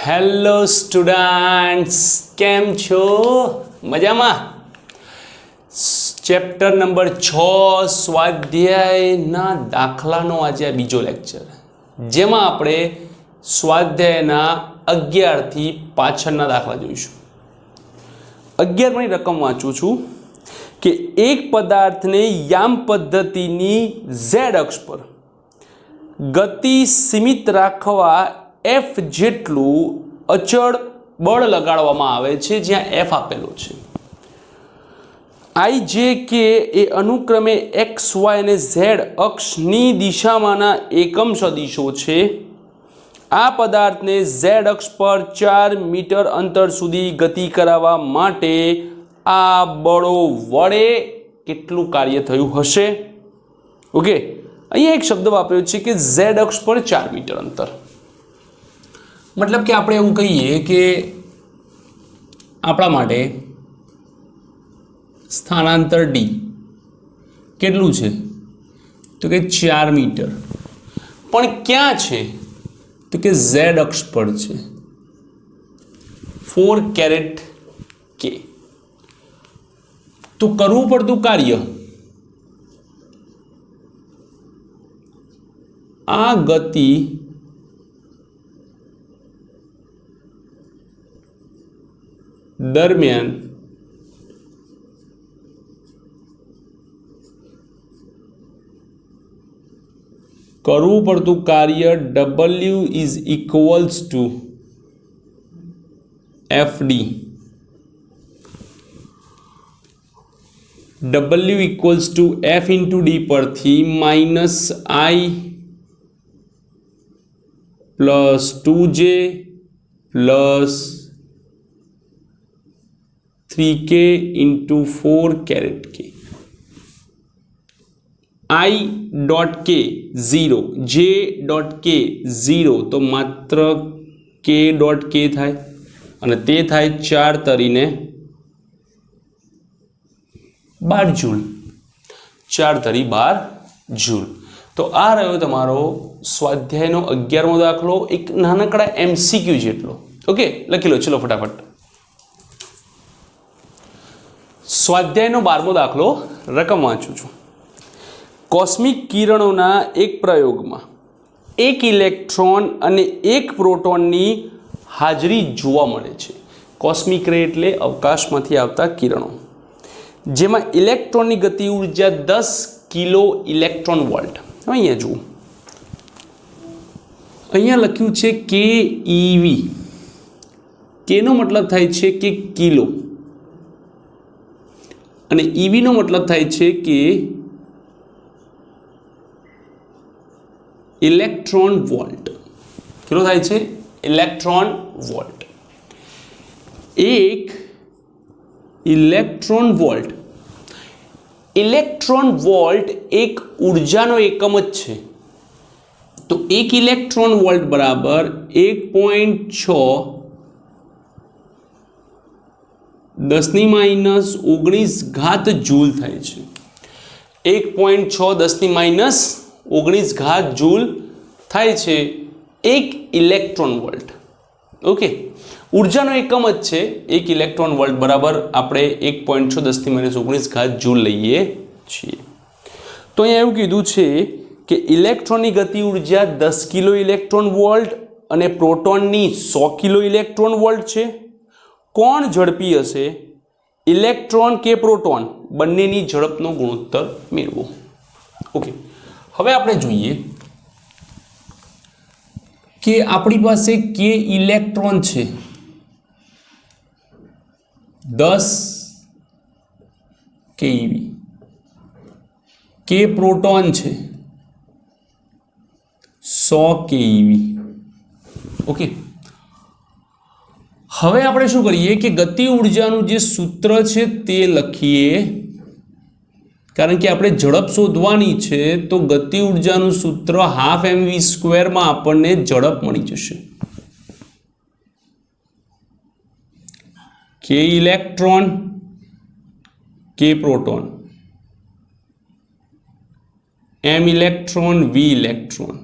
Hello students, કેમ છો? મજામાં? ચેપ્ટર નંબર 6 સ્વાધ્યાયના દાખલાનો આજે આ બીજો લેક્ચર, જેમાં આપણે સ્વાધ્યાયના 11 થી પાછળના દાખલા જોઈશું. 11 ની રકમ વાંચું છું કે એક પદાર્થને યામ પદ્ધતિની z અક્ષ પર ગતિ સીમિત રાખવા F જેટલું અચળ બળ લગાડવામાં આવે છે, જ્યાં F આપેલો છે. I, J, K એ અનુક્રમે x, y અને z અક્ષની દિશામાંના એકમ સદિશો છે. આ પદાર્થને z અક્ષ પર 4 મીટર અંતર સુધી ગતિ કરાવવા માટે આ બળો વડે કેટલું કાર્ય થયું હશે? ઓકે, અહીંયા એક શબ્દ વાપર્યો છે કે z અક્ષ પર 4 મીટર અંતર. मतलब कि આપણે એવું કહીએ કે આપણા માટે સ્થાનાંતર d કેટલું છે? તો કે 4 મીટર. પણ ક્યાં છે? તો કે z અક્ષ પર છે, 4 કેરેટ k. તો કરવું પડતું કાર્ય આ ગતિ દરમિયાન કરવું પડતું કાર્ય W is equals to FD. W equals to F into D પરથી minus I plus 2J plus 3K into 4 caret K. I dot K 0, J dot K 0, તો માત્ર K dot K થાય અને તે થાય 4 તરીને 12 જૂલ. 4 તરી 12 જૂલ. તો આ રહ્યો તમારો સ્વાધ્યાયનો 11મો દાખલો, એક નાનકડા MCQ જેટલો. ઓકે, લખી લો, ચલો ફટાફટ. સ્વાધ્યાયનો 12મો દાખલો રકમ વાંચું છું. કોસ્મિક કિરણોના એક પ્રયોગમાં એક ઇલેક્ટ્રોન અને એક પ્રોટોનની હાજરી જોવા મળે છે. કોસ્મિક રે એટલે અવકાશમાંથી આવતા કિરણો, જેમાં ઇલેક્ટ્રોનની ગતિ ઉર્જા 10 કિલો ઇલેક્ટ્રોન વોલ્ટ. અહીંયા જુઓ, અહીંયા લખ્યું છે KeV. કેનો મતલબ થાય છે કે કિલો અને EV નો મતલબ થાય છે કે ઇલેક્ટ્રોન વોલ્ટ. કેટલો થાય છે? Electron volt. એક ઇલેક્ટ્રોન વોલ્ટ, ઇલેક્ટ્રોન વોલ્ટ એક ઉર્જાનો એકમ જ છે. તો એક ઇલેક્ટ્રોન વોલ્ટ બરાબર 1.6 10⁻19 જૂલ થાય છે. 1.6 10⁻19 જૂલ થાય છે એક ઇલેક્ટ્રોન વોલ્ટ. ઓકે, ઉર્જાનો એકમ જ છે. એક ઇલેક્ટ્રોન વોલ્ટ બરાબર આપણે 1.6 10⁻19 જૂલ લઈએ છીએ. તો અહીંયા એવું કીધું છે કે ઇલેક્ટ્રોનની ગતિ ઉર્જા 10 કિલો ઇલેક્ટ્રોન વોલ્ટ અને પ્રોટોનની 100 કિલો ઇલેક્ટ્રોન વોલ્ટ છે. કોણ ઝડપી હશે? ઇલેક્ટ્રોન કે પ્રોટોન? બંનેની ઝડપનો ગુણોત્તર મેળવો. ઓકે, હવે આપણે જોઈએ કે આપણી પાસે કે ઇલેક્ટ્રોન છે 10 keV, કે પ્રોટોન છે 100 keV. ઓકે, હવે આપણે શું કરીએ કે ગતિ ઉર્જાનું જે સૂત્ર છે તે લખીએ. કારણ કે આપણે ઝડપ શોધવાની છે, તો ગતિ ઉર્જાનું સૂત્ર 12 mv² માં આપણને ઝડપ મળી જશે. કે ઇલેક્ટ્રોન કે proton, m electron v electron.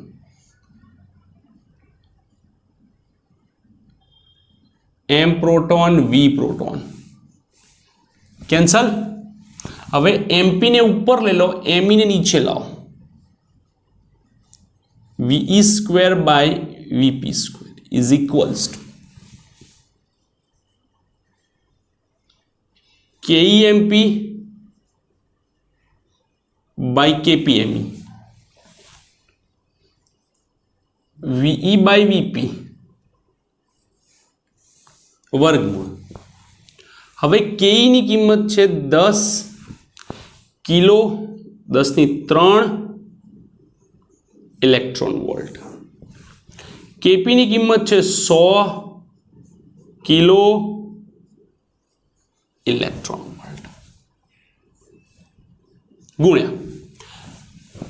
m proton v proton cancel. હવે mp ને ઉપર લઈ લો, me ને નીચે લાવો, ve square by vp square is equals to KEMP by KPME, VE by VP વર્ગમૂળ। હવે KE ની કિંમત છે 10 કિલો 10⁻³ ઇલેક્ટ્રોન વોલ્ટ, KP ની કિંમત છે 100 કિલો ઇલેક્ટ્રોન વોલ્ટ ગુણ્યા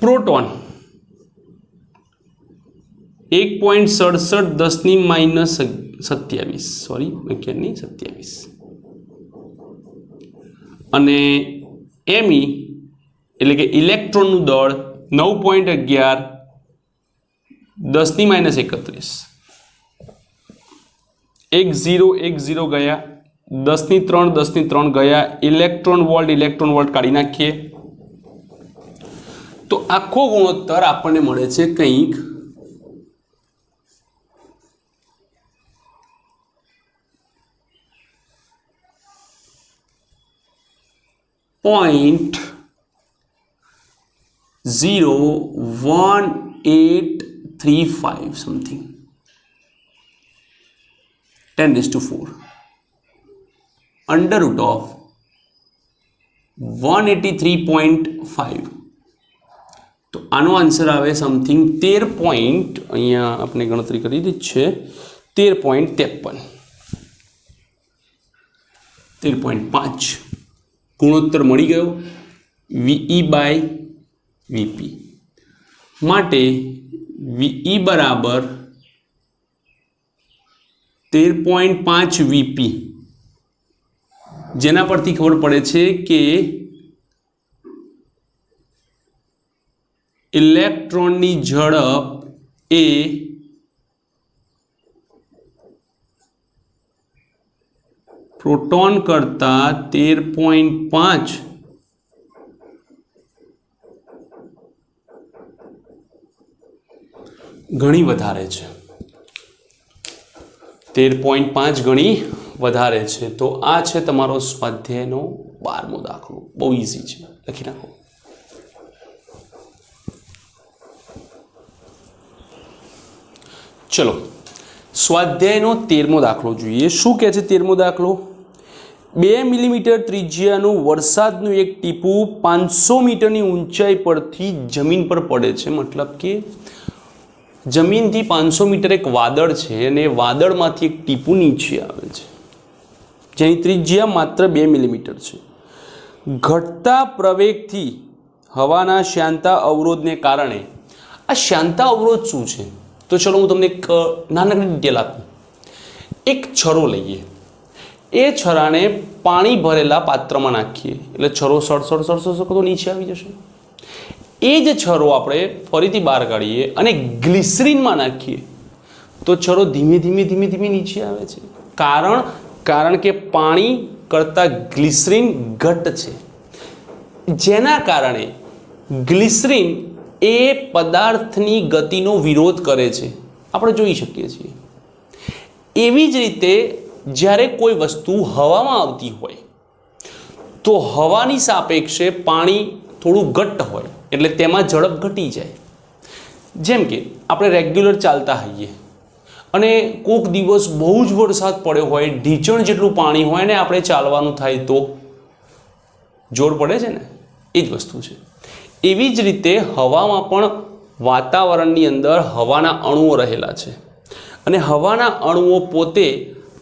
પ્રોટોન 1.67 સોરી 27 અને me એટલે કે ઇલેક્ટ્રોનનું દળ 9.11 10⁻31 એક 0 ગયા, 10⁻³ ગયા, ઇલેક્ટ્રોન વોલ્ટ કાઢી નાખીએ તો આખો ગુણોત્તર આપણને મળે છે કંઈક 0.01835 something 10⁻⁴ अंडर रूट ऑफ 183.5 तो આનો આન્સર આવે સમથિંગ 13. અહીંયા આપણે ગણતરી કરી દીધી છે 13.5 ગુણોત્તર મળી ગયો VE બાય VP માટે VE બરાબર 13.5 VP જેના પરથી ખબર પડે છે કે ઇલેક્ટ્રોનની ઝડપ એ પ્રોટોન કરતા 13.5 ગણી વધારે છે, 13.5 ગણી વધારે છે। તો આ છે તમારો સ્વાધ્યાયનો 12મો દાખલો, બહુ ઈઝી છે, લખી નાખો। ચલો સ્વાધ્યાયનો 13મો દાખલો જોઈએ। શું કહે છે 13મો દાખલો? 2 મિલીમીટર ત્રિજ્યાનું વરસાદનું એક ટીપું 500 મીટરની ઊંચાઈ પરથી જમીન પર પડે છે। મતલબ કે જમીનથી 500 મીટર એક વાદળ છે અને વાદળમાંથી એક ટીપું નીચે આવે છે જેની ત્રિજ્યા માત્ર 2 મિલીમીટર છે। ઘટતા પ્રવેગથી હવાના શ્યાનતા અવરોધને કારણે આ શ્યાનતા અવરોધ શું છે? તો ચલો હું તમને એક નાનકડી ડિટેલ આપું। એક છરો લઈએ, એ છરાને પાણી ભરેલા પાત્રમાં નાખીએ એટલે છરો સળસળ તો નીચે આવી જશે। એ જ છરો આપણે ફરીથી બહાર કાઢીએ અને ગ્લિસરીનમાં નાખીએ તો છરો ધીમે ધીમે નીચે આવે છે। કારણ કે પાણી કરતાં ગ્લિસરીન ઘટ્ટ છે, જેના કારણે ગ્લિસરીન એ પદાર્થની ગતિનો વિરોધ કરે છે, આપણે જોઈ શકીએ છીએ। એવી જ રીતે જ્યારે કોઈ વસ્તુ હવામાં આવતી હોય તો હવાની સાપેક્ષે પાણી થોડું ઘટ્ટ હોય એટલે તેમાં ઝડપ ઘટી જાય। જેમ કે આપણે રેગ્યુલર ચાલતા હોઈએ અને કોઈક દિવસ બહુ જ વરસાદ પડ્યો હોય, ઢીંચણ જેટલું પાણી હોય ને આપણે ચાલવાનું થાય તો જોર પડે છે ને, એ જ વસ્તુ છે। એવી જ રીતે હવામાં પણ વાતાવરણની અંદર હવાના અણુઓ રહેલા છે અને હવાના અણુઓ પોતે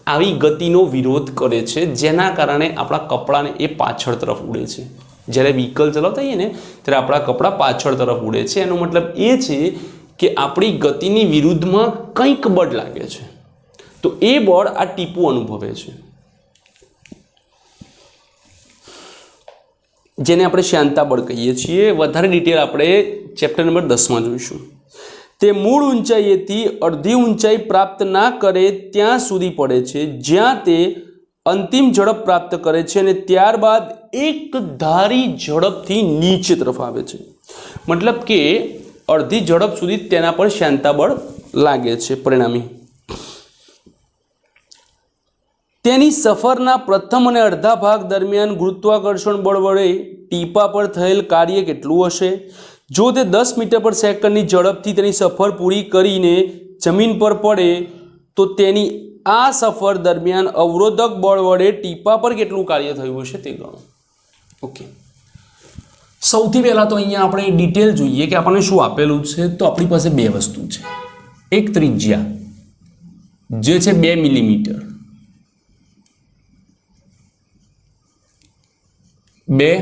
આવી ગતિનો વિરોધ કરે છે, જેના કારણે આપણા કપડાને એ પાછળ તરફ ઉડે છે। જ્યારે વ્હીકલ ચલાવતા હોઈએ ને ત્યારે આપણા કપડાં પાછળ તરફ ઉડે છે। એનો મતલબ એ છે કે આપણી ગતિની વિરુદ્ધમાં કંઈક બળ લાગે છે, તો એ બળ આ ટીપું અનુભવે છે, જેને આપણે શ્યાનતા બળ કહીએ છીએ। વધારે ડિટેલ આપણે ચેપ્ટર નંબર 10માં જોઈશું। તે મૂળ ઊંચાઈએથી અડધી ઊંચાઈ પ્રાપ્ત ના કરે ત્યાં સુધી પડે છે, જ્યાં તે અંતિમ ઝડપ પ્રાપ્ત કરે છે અને ત્યારબાદ એક ધારી ઝડપથી નીચે તરફ આવે છે. મતલબ કે અડધી ઝડપ સુધી તેના પર શાંતા બળ લાગે છે. પરિણામી તેની સફરના પ્રથમ અને અડધા ભાગ દરમિયાન ગુરુત્વાકર્ષણ બળ વડે ટીપા પર થયેલ કાર્ય કેટલું હશે? જો તે 10 મીટર પર સેકન્ડની ઝડપથી તેની સફર પૂરી કરીને જમીન પર પડે તો તેની આ સફર દરમિયાન અવરોધક બળ વડે ટીપા પર કેટલું કાર્ય થયું હશે તે ગણો. ઓકે, સૌથી પહેલાં તો અહીંયા આપણે ડિટેલ જોઈએ કે આપણને શું આપેલું છે. તો આપણી પાસે બે વસ્તુ છે. એક ત્રિજ્યા જે છે 2 મિલીમીટર, 2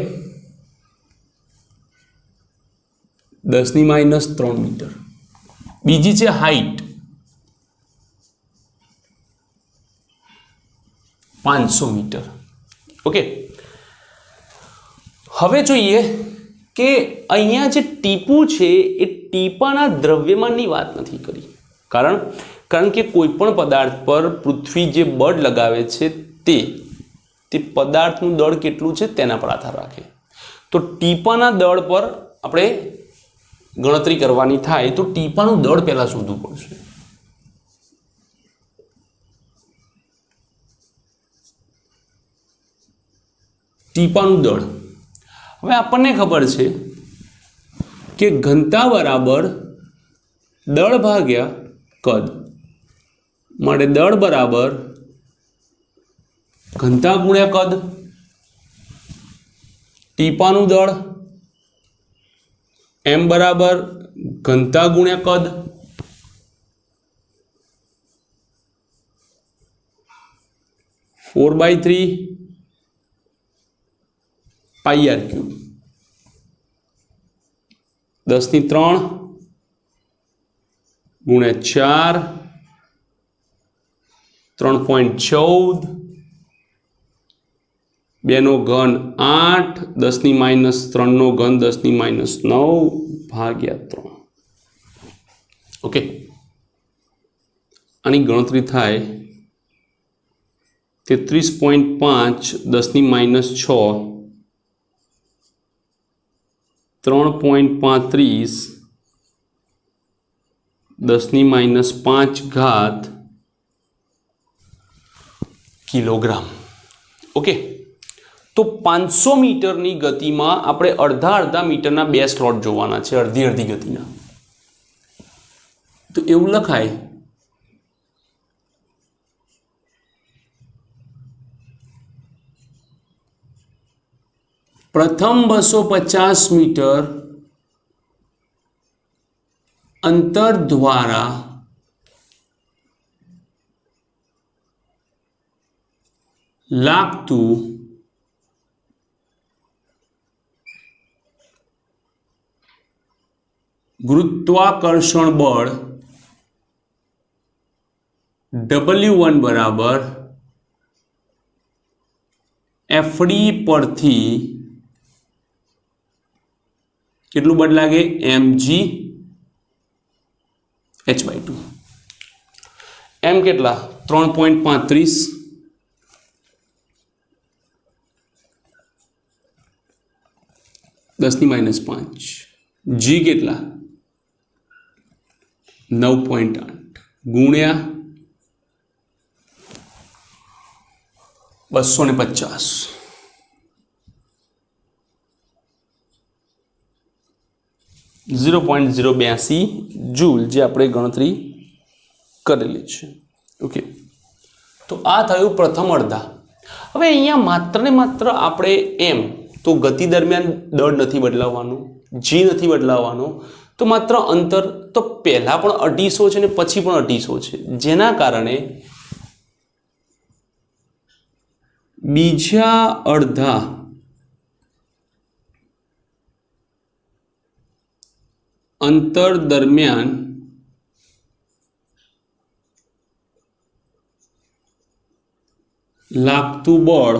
10⁻³ મીટર. બીજી છે હાઈટ 500 મીટર. ઓકે, હવે જોઈએ કે અહીંયા જે ટીપું છે એ ટીપાના દ્રવ્યમાનની વાત નથી કરી. કારણ કે કોઈ પણ પદાર્થ પર પૃથ્વી જે બળ લગાવે છે તે પદાર્થનું દળ કેટલું છે તેના પર આધાર રાખે. તો ટીપાના દળ પર આપણે ગણતરી કરવાની થાય તો ટીપાનું દળ પહેલાં શોધવું પડશે. ટીપાનું દળ, હવે આપણને ખબર છે કે ઘનતા બરાબર દળ ભાગ્યા કદ, માટે દળ બરાબર ઘનતા ગુણ્યા કદ. ટીપાનું દળ m બરાબર ઘનતા ગુણ્યા કદ. Four by three pi r cube 10⁻³ गुण્યા 4 3.14 2 નો ઘન 8 10⁻³ નો ઘન 10⁻৯ ભાગ્યા 3. ઓકે, આની ગણતરી થાય 33.5 10⁻6 3.35 10⁻5 કિલોગ્રામ. ઓકે, તો 500 મીટરની ગતિમાં આપણે અડધા મીટરના બે સ્લોટ જોવાના છે, અડધી ગતિના. તો એવું લખાય પ્રથમ 250 મીટર અંતર દ્વારા લાગતું ગુરુત્વાકર્ષણ બળ W1 બરાબર FD પરથી કેટલું બળ લાગે? mg h/2. m કેટલા? 3.35 10⁻5. g કેટલા? 9.8 ગુણ્યા 250. (0.082 જૂલ જે આપણે ગણતરી કરેલી છે. ઓકે, તો આ થયું પ્રથમ અડધા. હવે અહીંયા માત્ર ને માત્ર આપણે એમ તો ગતિ દરમિયાન દળ નથી બદલાવવાનું, જી નથી બદલાવવાનો, તો માત્ર અંતર તો પહેલા પણ 250 છે ને પછી પણ 250 છે, જેના કારણે બીજા અડધા અંતર દરમિયાન લાગતું બળ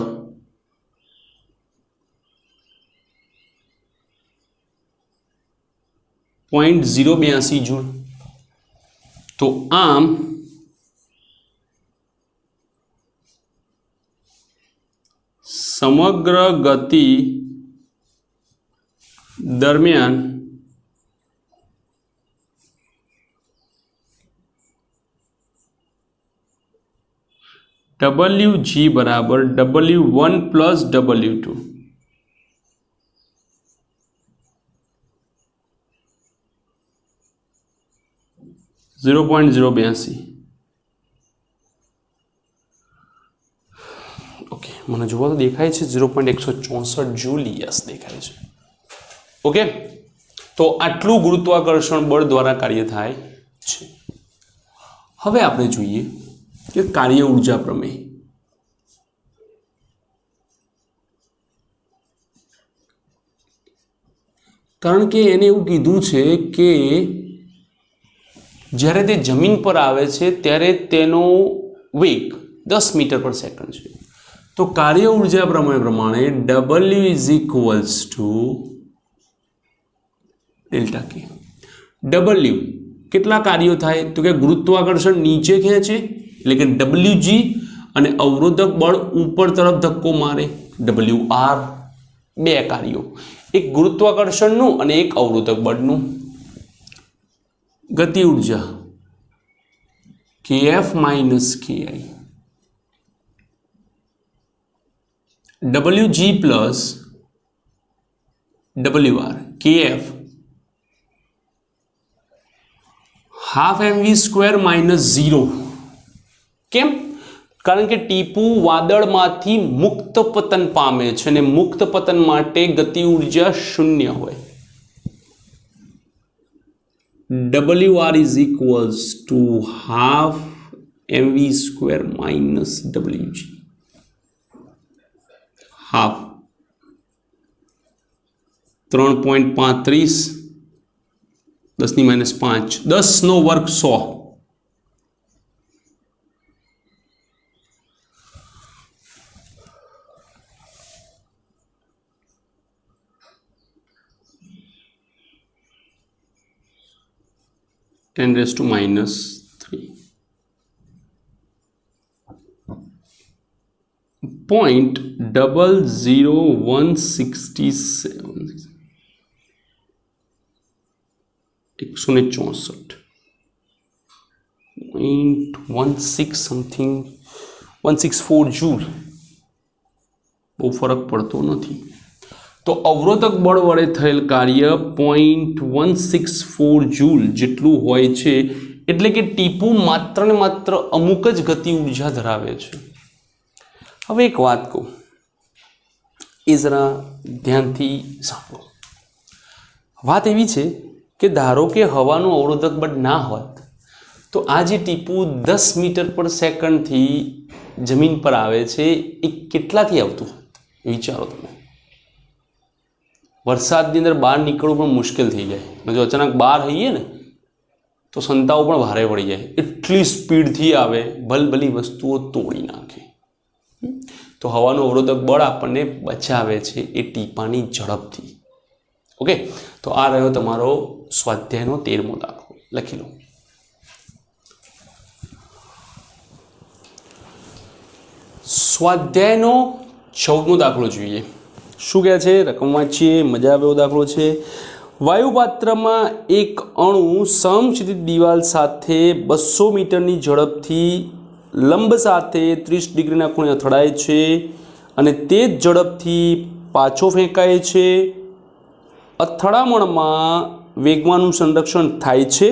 .082 જૂલ. તો આમ સમગ્ર ગતિ દરમિયાન WG બરાબર W1 પ્લસ W2 0.082 ઓકે મને જોવા તો દેખાય છે 0.164 જૂલ યસ દેખાય છે ઓકે તો આટલું ગુરુત્વાકર્ષણ બળ દ્વારા કાર્ય થાય છે હવે આપણે જોઈએ કે કાર્ય ઊર્જા પ્રમેય કારણ કે એને એવું કીધું છે કે જ્યારે તે જમીન પર આવે છે ત્યારે તેનો વેગ 10 મીટર પર સેકન્ડ છે તો કાર્ય ઊર્જા પ્રમેય પ્રમાણે W is equals to delta કે W કેટલા કાર્યો થાય તો કે ગુરુત્વાકર્ષણ નીચે ખેંચે એટલે કે WG અને અવરોધક બળ ઉપર તરફ ધક્કો મારે WR બે કાર્યો એક ગુરુત્વાકર્ષણનું અને એક અવરોધક બળનું ગતિ ઊર્જા KF minus KI WG plus WR KF half mv² minus 0 કેમ કારણ કે ટીપુ વાદળમાંથી મુક્ત પતન પામે છે અને મુક્ત પતન માટે ગતિ ઊર્જા શૂન્ય હોય WR is equals to half mv² minus WG half 3.35 10 ની -5 10 નો વર્ગ 100 10⁻³ 0.00167 164 0.16 સમથિંગ 164 જૂલ બહુ ફરક પડતો નથી તો અવરોધક બળ વડે થયેલ કાર્ય 0.164 જૂલ જેટલું હોય છે એટલે કે ટીપુ માત્ર ને માત્ર અમુક જ ગતિ ઊર્જા ધરાવે છે હવે એક વાત કહું એ જરા ધ્યાનથી સાંભળો વાત એવી છે કે ધારો કે હવાનું અવરોધક બળ ના હોત તો આ જે ટીપુ 10 મીટર પર સેકન્ડથી જમીન પર આવે છે એ કેટલાથી આવતું વિચારો તમે વરસાદની અંદર બહાર નીકળવું પણ મુશ્કેલ થઈ જાય અને જો અચાનક બહાર હઈએ ને તો સંતાઓ પણ ભારે પડી જાય એટલી સ્પીડથી આવે ભલભલી વસ્તુઓ તોડી નાખે તો હવાનું અવરોધક બળ આપણને બચાવે છે એ ટીપાની ઝડપથી ઓકે તો આ રહ્યો તમારો સ્વાધ્યાયનો 13મો દાખલો લખી લો સ્વાધ્યાયનો 14મો દાખલો જોઈએ શું કહે છે રકમ વાંચીએ મજા આવે એવો દાખલો છે વાયુપાત્રમાં એક અણુ સમક્ષિતિજ દિવાલ સાથે 200 મીટરની ઝડપથી લંબ સાથે 30 ડિગ્રીના ખૂણે અથડાય છે અને તે જ ઝડપથી પાછો ફેંકાય છે અથડામણમાં વેગમાનનું સંરક્ષણ થાય છે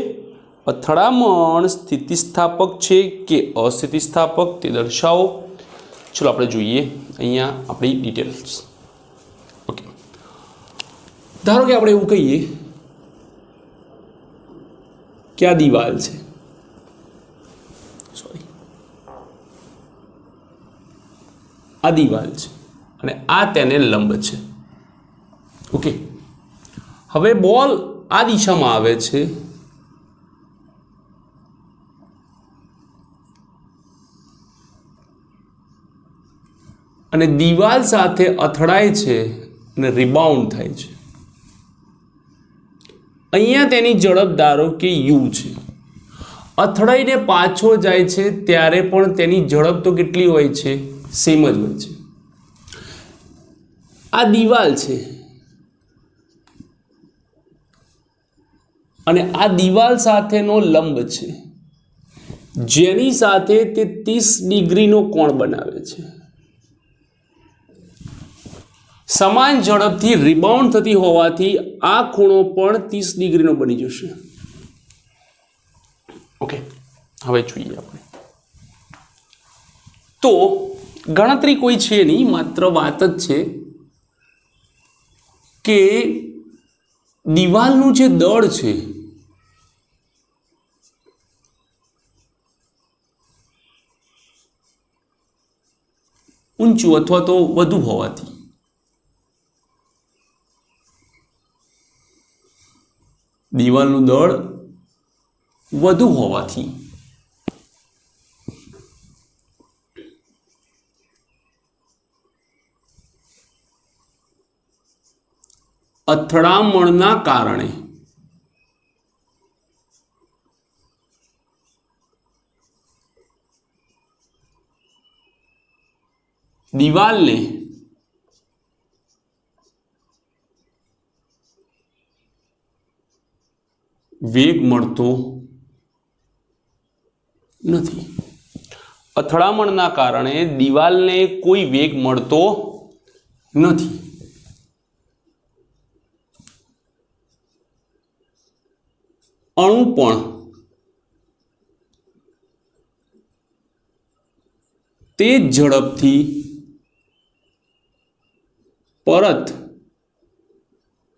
અથડામણ સ્થિતિસ્થાપક છે કે અસ્થિતિસ્થાપક તે દર્શાવો ચલો આપણે જોઈએ અહીંયા આપણી ડિટેલ્સ ઓકે ધારો કે આપણે એવું કહીએ કે આ દિવાલ છે આ દિવાલ છે અને આ તેને લંબ છે ઓકે હવે બોલ આ દિશામાં આવે છે અને દિવાલ સાથે અથડાય છે અને રિબાઉન્ડ થાય છે અહીંયા તેની ઝડપ ધારો કે u છે અથડાઈને પાછો જાય છે ત્યારે પણ તેની ઝડપ તો કેટલી હોય છે? સેમ જ હોય છે. આ દિવાલ છે અને આ દિવાલ સાથેનો લંબ છે, જેની સાથે તે 30 ડિગ્રીનો કોણ બનાવે છે. સમાન ઝડપથી રિબાઉન્ડ થતી હોવાથી આ ખૂણો પણ 30 ડિગ્રીનો બની જશે. ઓકે, હવે જોઈએ આપણે. તો ગણતરી કોઈ છે નહીં, માત્ર વાત જ છે કે દિવાલનું જે દળ છે ઊંચું અથવા તો વધુ હોવાથી દિવાલનું દળ વધુ હોવાથી અથડામણના કારણે દિવાલને વેગ મળતો નથી. અથડામણના કારણે દિવાલને કોઈ વેગ મળતો નથી. અણુ પણ તે ઝડપથી પરત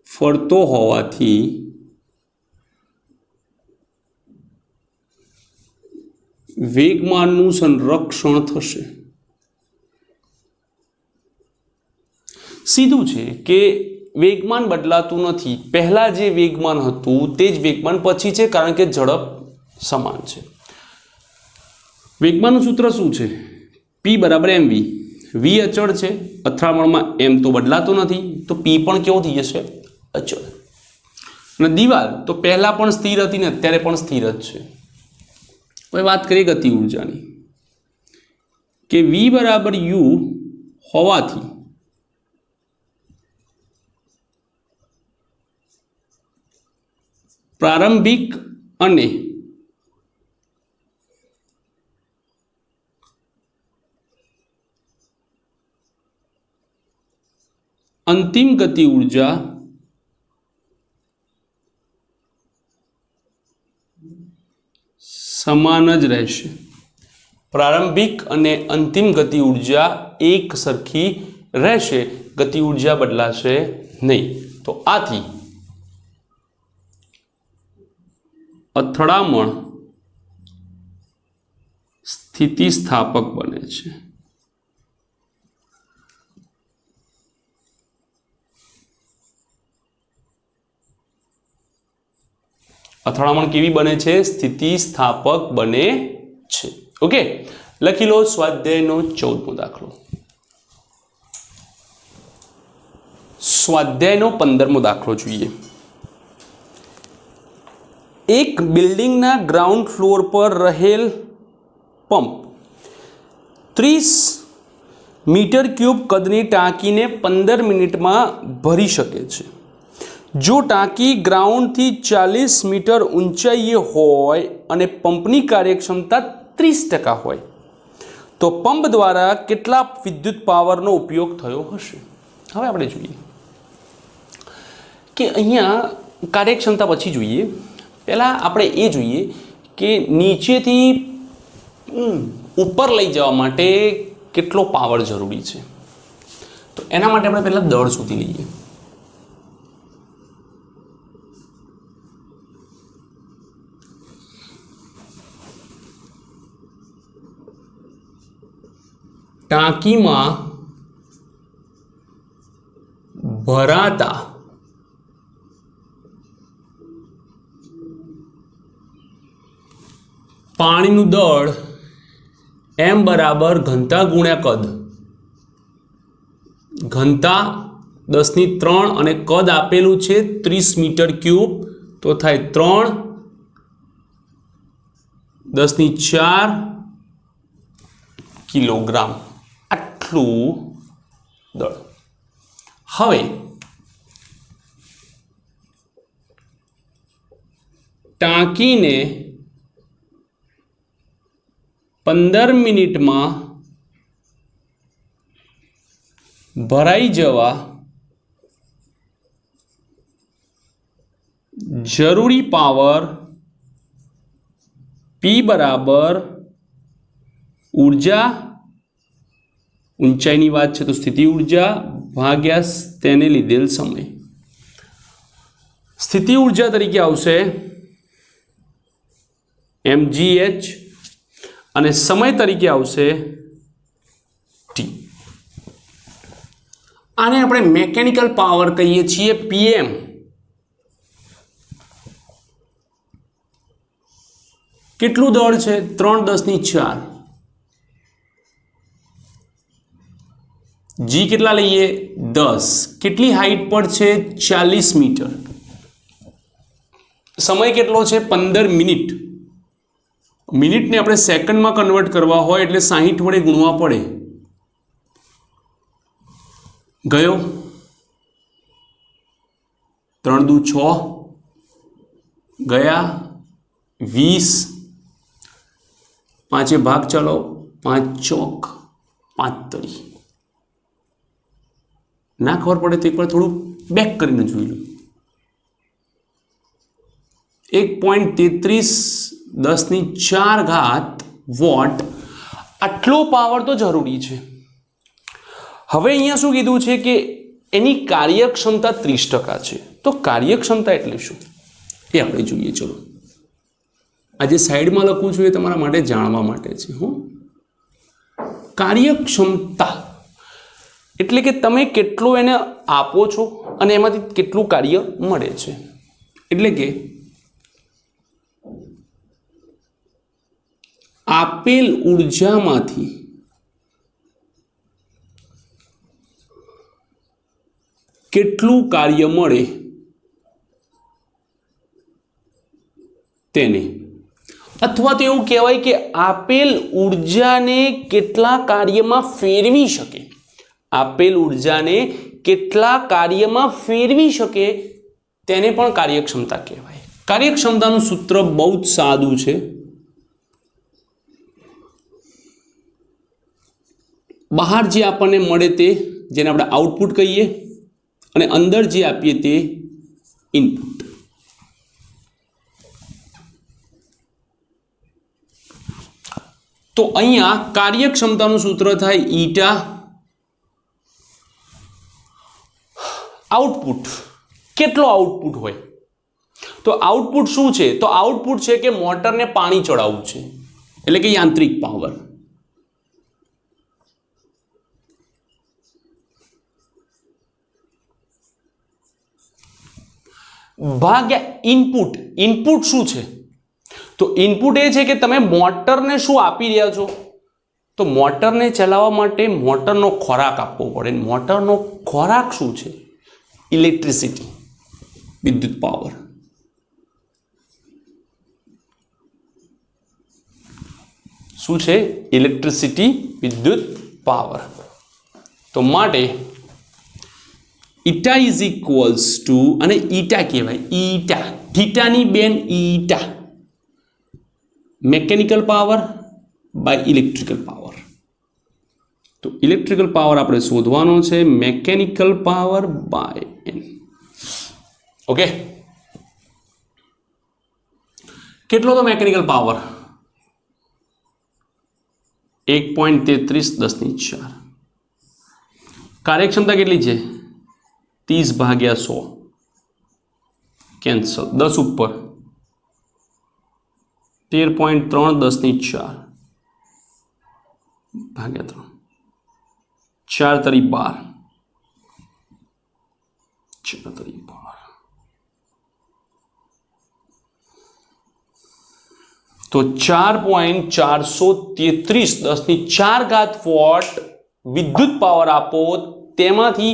ફરતો હોવાથી વેગમાનનું સંરક્ષણ થશે. સીધું છે કે વેગમાન બદલાતું નથી. પહેલા જે વેગમાન હતું તે જ વેગમાન પછી છે, કારણ કે ઝડપ સમાન છે. વેગમાનનું સૂત્ર શું છે? P બરાબર mv. v અચળ છે, અથડામણમાં m તો બદલાતો નથી, તો p પણ કેવો થઈ જશે? અચળ. અને દિવાલ તો પહેલા પણ સ્થિર હતી ને અત્યારે પણ સ્થિર જ છે. હવે વાત કરીએ ગતિ ઉર્જાની કે v બરાબર u હોવાથી પ્રારંભિક અને અંતિમ ગતિ ઉર્જા સમાન જ રહેશે. પ્રારંભિક અને અંતિમ ગતિ ઉર્જા એક સરખી રહેશે, ગતિ ઉર્જા બદલાશે નહીં. તો આથી અથડામણ સ્થિતિસ્થાપક બને છે. અથડામણ કેવી બને છે? સ્થિતિસ્થાપક બને છે. ઓકે, લખી લો સ્વાધ્યાયનો 14મો દાખલો. સ્વાધ્યાયનો 15મો દાખલો જોઈએ. એક બિલ્ડિંગના ગ્રાઉન્ડ ફ્લોર પર રહેલ પંપ 30 મીટર ક્યુબ કદની ટાંકીને 15 મિનિટમાં ભરી શકે છે. જો ટાંકી ગ્રાઉન્ડથી 40 મીટર ઊંચાઈએ હોય અને પંપની કાર્યક્ષમતા 30% હોય તો પંપ દ્વારા કેટલા વિદ્યુત પાવરનો ઉપયોગ થયો હશે? હવે આપણે જોઈએ કે અહીંયા કાર્યક્ષમતા પછી જોઈએ. પહેલાં આપણે એ જોઈએ કે નીચેથી ઉપર લઈ જવા માટે કેટલો પાવર જરૂરી છે. તો એના માટે આપણે પહેલાં દળ શોધી લઈએ. ટાંકીમાં ભરાતા પાણીનું દળ m બરાબર ઘનતા ગુણ્યા કદ. ઘનતા 10⁻³ અને કદ આપેલું છે 30 મીટર ક્યુબ, તો થાય 3 10⁴ કિલોગ્રામ આટલું દળ. હવે ટાંકીને 15 મિનિટમાં ભરાઈ જવા જરૂરી પાવર P બરાબર ઉર્જા, ઊંચાઈની વાત છે તો સ્થિતિ ઉર્જા ભાગ્યા તેને લીધેલ સમય. સ્થિતિ ઉર્જા તરીકે આવશે mgh અને સમય તરીકે આવશે t. આને આપણે મેકેનિકલ પાવર કહીએ છીએ pm. કેટલું દળ છે? 3×10⁴. g કેટલા લઈએ? 10. કેટલી હાઈટ પર છે? 40 મીટર. સમય કેટલો છે? 15 મિનિટ. મિનિટને આપણે સેકન્ડમાં કન્વર્ટ કરવા હોય એટલે 60 વડે ગુણવા પડે. ગયો 3 દુ 6, ગયા 20, 5 ભાગ ચાલો, 5 ચોક 35. ના ખબર પડે તો એકવાર થોડું બેક કરીને જોઈ લો. 1.33×10⁴ વોટ આટલો પાવર તો જરૂરી છે. હવે અહીંયા શું કીધું છે કે એની કાર્યક્ષમતા 30% છે. તો કાર્યક્ષમતા એટલે શું એ આપણે જોઈએ. ચલો, આજે સાઈડમાં લખું છું એ તમારા માટે જાણવા માટે છે. કાર્યક્ષમતા એટલે કે તમે કેટલો એને આપો છો અને એમાંથી કેટલું કાર્ય મળે છે. એટલે કે આપેલ ઉર્જામાંથી કેટલું કાર્ય મળે તેને, અથવા તો એવું કહેવાય કે આપેલ ઉર્જાને કેટલા કાર્યમાં ફેરવી શકે. આપેલ ઉર્જાને કેટલા કાર્યમાં ફેરવી શકે તેને પણ કાર્યક્ષમતા કહેવાય. કાર્યક્ષમતાનું સૂત્ર બહુ જ સાદું છે. બહાર જે આપણને મળે તે, જેને આપણે આઉટપુટ કહીએ, અને અંદર જે આપીએ તે ઇનપુટ. તો અહીંયા કાર્યક્ષમતાનું સૂત્ર થાય ઈટા. આઉટપુટ કેટલો આઉટપુટ હોય? તો આઉટપુટ શું છે? તો આઉટપુટ છે કે મોટરને પાણી ચડાવવું છે, એટલે કે યાંત્રિક પાવર. ભાગ્યા ઇનપુટ. ઇનપુટ શું છે? તો ઇનપુટ એ છે કે તમે મોટરને શું આપી રહ્યા છો? તો મોટરને ચલાવવા માટે મોટરનો ખોરાક આપવો પડે. મોટરનો ખોરાક શું છે? ઇલેક્ટ્રિસિટી, વિદ્યુત પાવર. શું છે? ઇલેક્ટ્રિસિટી, વિદ્યુત પાવર. તો માટે ઈટા ઇઝ ઇક્વલ્સ ટુ, અને ઈટા કહેવાય, ઈટા થીટાની બેન eta, mechanical power by electrical power. તો ઇલેક્ટ્રિકલ પાવર આપણે શોધવાનો છે, mechanical power by N. Okay, કેટલો તો મેકેનિકલ પાવર? 1.33×10⁴. કાર્યક્ષમતા કેટલી છે? 30/100. કેન્સલ. 10 ઉપર 13.3×10⁴ ભાગ્યા 3. 4 તરી 12. 4 તરી 12. તો 4.433×10⁴ વોટ વિદ્યુત પાવર આપો, તેમાંથી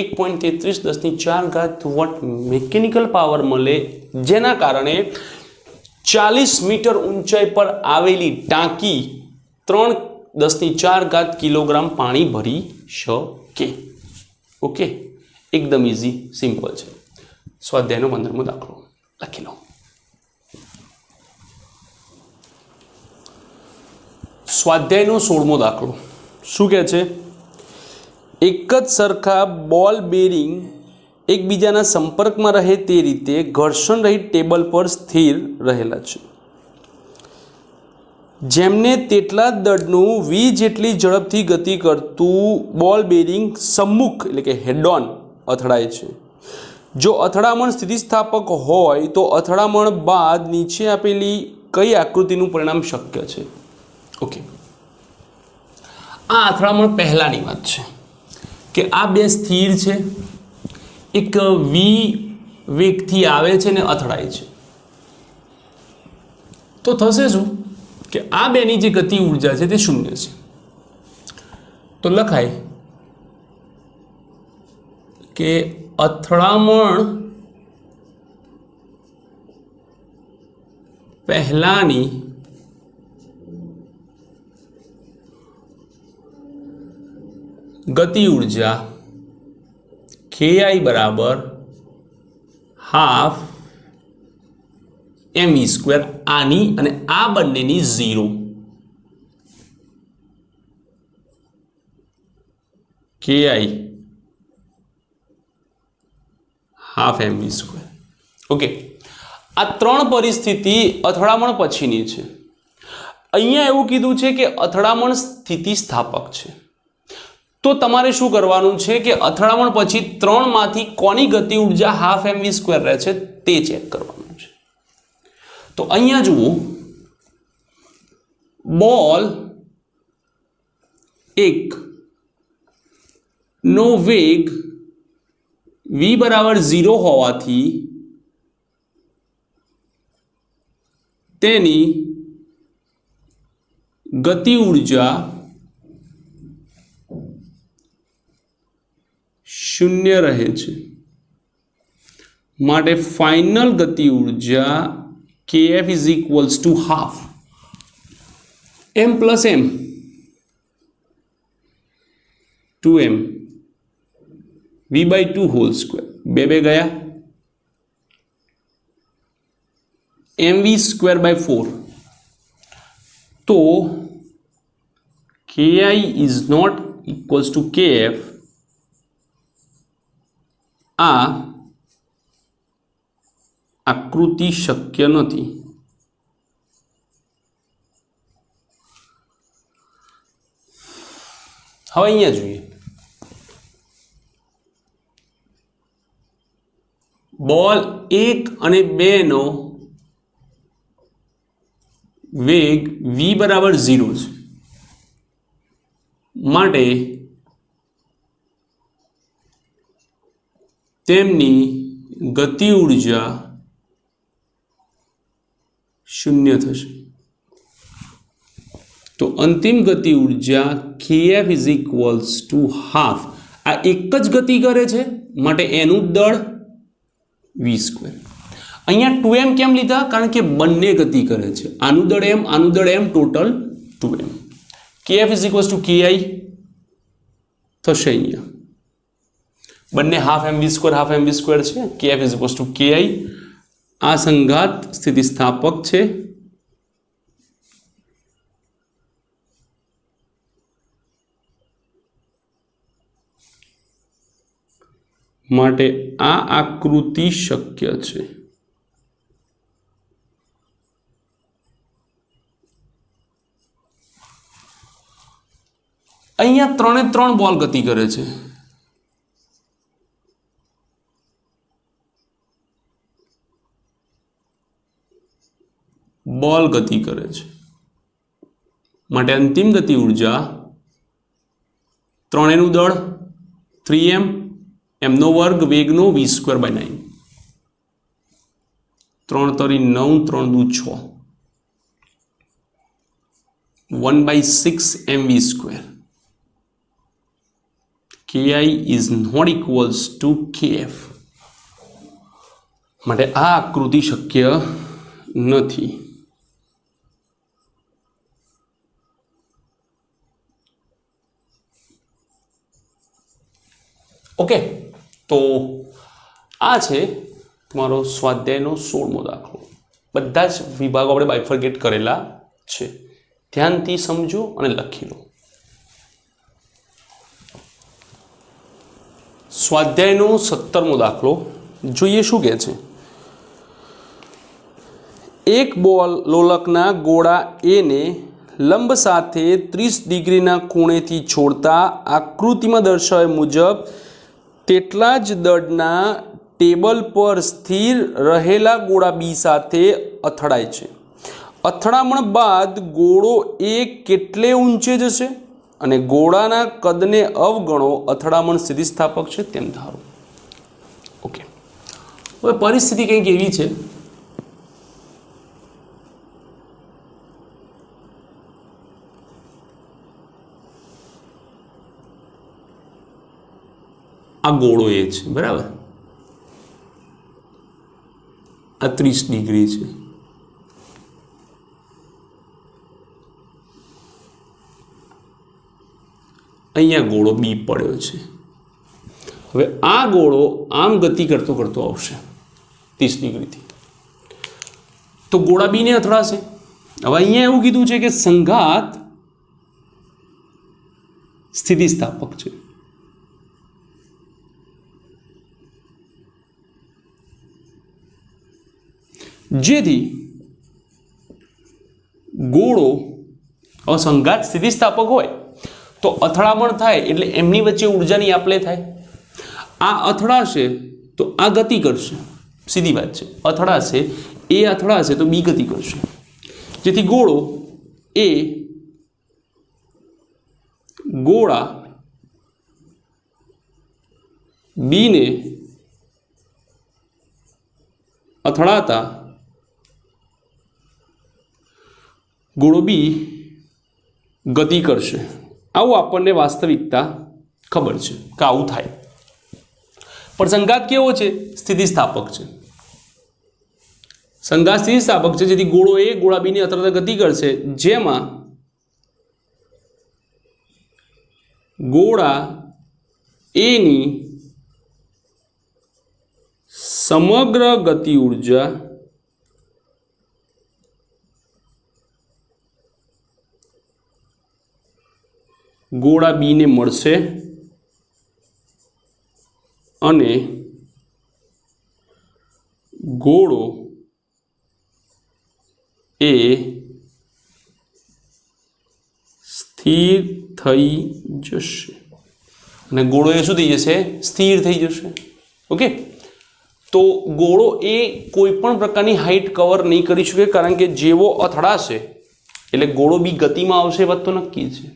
1.33×10⁴ વોટ મેકેનિકલ પાવર મળે, જેના કારણે 40 મીટર ઊંચાઈ પર આવેલી ટાંકી 3×10⁴ કિલોગ્રામ પાણી ભરી શકે. ઓકે, એકદમ ઇઝી, સિમ્પલ છે. સ્વાધ્યાયનો 15મો દાખલો લખી લો. સ્વાધ્યાયનો 16મો દાખલો શું કહે છે? એક જ સરખા બોલ બેરિંગ એકબીજાના સંપર્કમાં રહે તે રીતે ઘર્ષણ રહિત ટેબલ પર સ્થિર રહેલા છે, જેમને તેટલા જ દળનું v જેટલી ઝડપથી ગતિ કરતું બોલ બેરિંગ સમ્મુખ એટલે કે હેડ ઓન અથડાય છે. જો અથડામણ સ્થિતિસ્થાપક હોય તો અથડામણ બાદ નીચે આપેલી કઈ આકૃતિનું પરિણામ શક્ય છે? ઓકે, આ અથડામણ પહેલાની વાત છે કે આ બે સ્થિર છે, એક v વેગથી આવે છે ને અથડાય છે. તો થશે શું કે આ બેની જે ગતિ ઉર્જા છે તે શૂન્ય છે. તો લખાય કે અથડામણ પહેલાની ગતિ ઉર્જા ki બરાબર હાફ mv², આની અને આ બંનેની 0. ki half mv². ઓકે, આ ત્રણ પરિસ્થિતિ અથડામણ પછીની છે. અહીંયા એવું કીધું છે કે અથડામણ સ્થિતિસ્થાપક છે. તો તમારે શું કરવાનું છે કે અથડામણ પછી 3 માંથી કોની ગતિ ઉર્જા હાફ mv² રહે છે તે ચેક કરવાનું છે. તો અહીંયા જુઓ, બોલ એક નો વેગ v બરાબર 0 હોવાથી તેની ગતિ ઉર્જા શૂન્ય રહે છે. માટે ફાઇનલ ગતિ ઉર્જા kf is equals to half m plus m 2m v/2 whole square. બે ગયા mv²/4. તો ki is not equals to kf. આ આકૃતિ શક્ય નથી. હવે અહીંયા જોઈએ, બોલ 1 અને 2 નો વેગ v બરાબર 0 છે. માટે તેમની ગતિ ઉર્જા શૂન્ય થશે. તો અંતિમ ગતિ ઉર્જા kf is equals to half. આ એક જ ગતિ કરે છે માટે એનું દળ v². અહીંયા 2m કેમ લીધા? કારણ કે બંને ગતિ કરે છે. આનું દળ m, આનું દળ m, total 2m. kf is equals two ki થશે. અહીંયા બંને હાફ mv² છે. kf is equals two ki. આ સંઘાત સ્થિતિસ્થાપક છે. માટે આ આકૃતિ શક્ય છે. અહીંયા 3 બોલ ગતિ કરે છે. બોલ ગતિ કરે છે માટે અંતિમ ગતિ ઉર્જા 3 નું દળ 3m, m નો વર્ગ વેગનો v²/9. 3 તરી 9, 3 દુ 6, 1/6 mv². ki is not equals to kf. માટે આ આકૃતિ શક્ય નથી। ઓકે, તો આ છે તમારો સ્વાધ્યાયનો 16મો દાખલો। બધા જ વિભાગો આપણે બાયફર્કેટ કરેલા છે, ધ્યાનથી સમજો અને લખી લો। સ્વાધ્યાયનો 17મો દાખલો જોઈએ શું કહે છે। એક લોલકના ગોળા એને લંબ સાથે 30 ડિગ્રીના ખૂણેથી છોડતા આકૃતિમાં દર્શાવ્યા મુજબ તેટલા જ દળના ટેબલ પર સ્થિર રહેલા ગોળા બી સાથે અથડાય છે। અથડામણ બાદ ગોળો એ કેટલે ઊંચે જશે અને ગોળાના કદને અવગણો, અથડામણ સ્થિતિસ્થાપક છે તેમ ધારો। ઓકે, હવે પરિસ્થિતિ કંઈક એવી છે, આ ગોળો એ છે, બરાબર, આ 30 ડિગ્રી છે, અહીંયા ગોળો બી પડ્યો છે। હવે આ ગોળો આમ ગતિ કરતો કરતો આવશે 30 ડિગ્રીથી, તો ગોળા બીને અથડાશે। હવે અહીંયા એવું કીધું છે કે સંઘાત સ્થિતિસ્થાપક છે, જેથી ગોળો હવે સંઘાત સ્થિતિસ્થાપક હોય તો અથડામણ થાય એટલે એમની વચ્ચે ઉર્જાની આપલે થાય। આ અથડાશે તો આ ગતિ કરશે, સીધી વાત છે, અથડાશે એ અથડાશે તો બી ગતિ કરશે, જેથી ગોળો એ ગોળા બીને અથડાતા ગોળો બી ગતિ કરશે। આવું આપણને વાસ્તવિકતા ખબર છે કે આવું થાય, પણ સંઘાત કેવો છે? સ્થિતિસ્થાપક છે। સંઘાત સ્થિતિસ્થાપક છે, જેથી ગોળો એ ગોળા બીને અથડાતા ગતિ કરશે, જેમાં ગોળા એની સમગ્ર ગતિ ઉર્જા ગોળા બીને મળશે અને ગોળો એ સ્થિર થઈ જશે અને ગોળો એ શું થઈ જશે? સ્થિર થઈ જશે। ઓકે, તો ગોળો એ કોઈ પણ પ્રકારની હાઈટ કવર નહીં કરી શકે, કારણ કે જેવો અથડાશે એટલે ગોળો બી ગતિમાં આવશે, વાત તો નક્કી છે।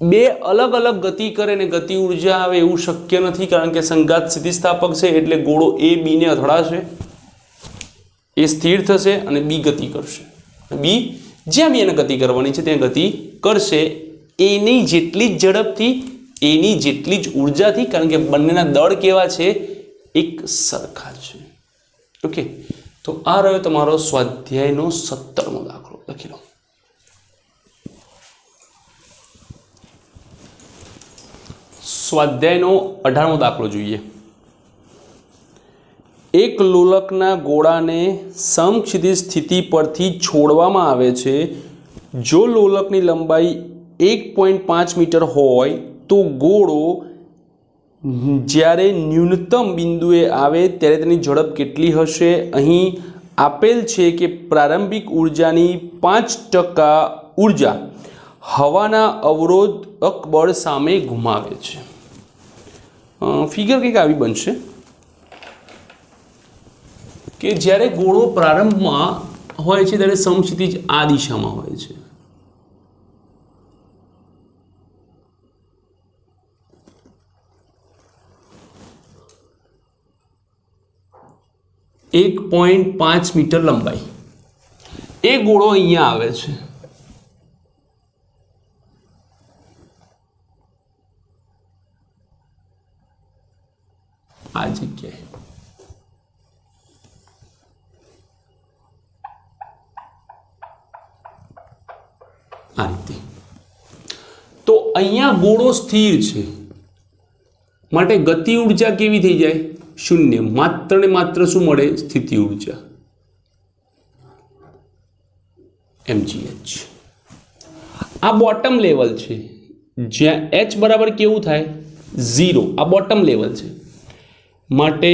બે અલગ અલગ ગતિ કરે ને ગતિ ઉર્જા આવે એવું શક્ય નથી, કારણ કે સંઘાત સ્થિતિસ્થાપક છે, એટલે ગોળો એ બીને અથડાશે, એ સ્થિર થશે અને બી ગતિ કરશે। બી જ્યાં બી એને ગતિ કરવાની છે ત્યાં ગતિ કરશે, એની જેટલી જ ઝડપથી, એની જેટલી જ ઉર્જાથી, કારણ કે બંનેના દળ કેવા છે? એક સરખા છે। ઓકે, તો આ રહ્યો તમારો સ્વાધ્યાયનો 17મો દાખલો, લખી લો। સ્વાધ્યાયનો 18મો દાખલો જોઈએ। એક લોલકના ગોળાને સમક્ષિતિજ સ્થિતિ પરથી છોડવામાં આવે છે। જો લોલકની લંબાઈ 1.5 મીટર હોય તો ગોળો જ્યારે ન્યૂનતમ બિંદુએ આવે ત્યારે તેની ઝડપ કેટલી હશે? અહીં આપેલ છે કે પ્રારંભિક ઉર્જાની 5% ઉર્જા હવાના અવરોધક બળ સામે ગુમાવે છે। ફિગર કંઈક આવી બનશે કે જ્યારે ગોળો પ્રારંભમાં હોય છે ત્યારે સમક્ષિતિજ આ દિશામાં હોય છે, 1.5 મીટર લંબાઈ, એ ગોળો અહીંયા આવે છે, આ જગ્યાએ અહીંયા ગોળો સ્થિર છે માટે ગતિ ઉર્જા કેવી થઈ જાય? શૂન્ય. માત્ર ને માત્ર શું મળે? સ્થિતિ ઉર્જા mgh. આ બોટમ લેવલ છે જ્યાં h બરાબર કેવું થાય? 0. આ બોટમ લેવલ છે માટે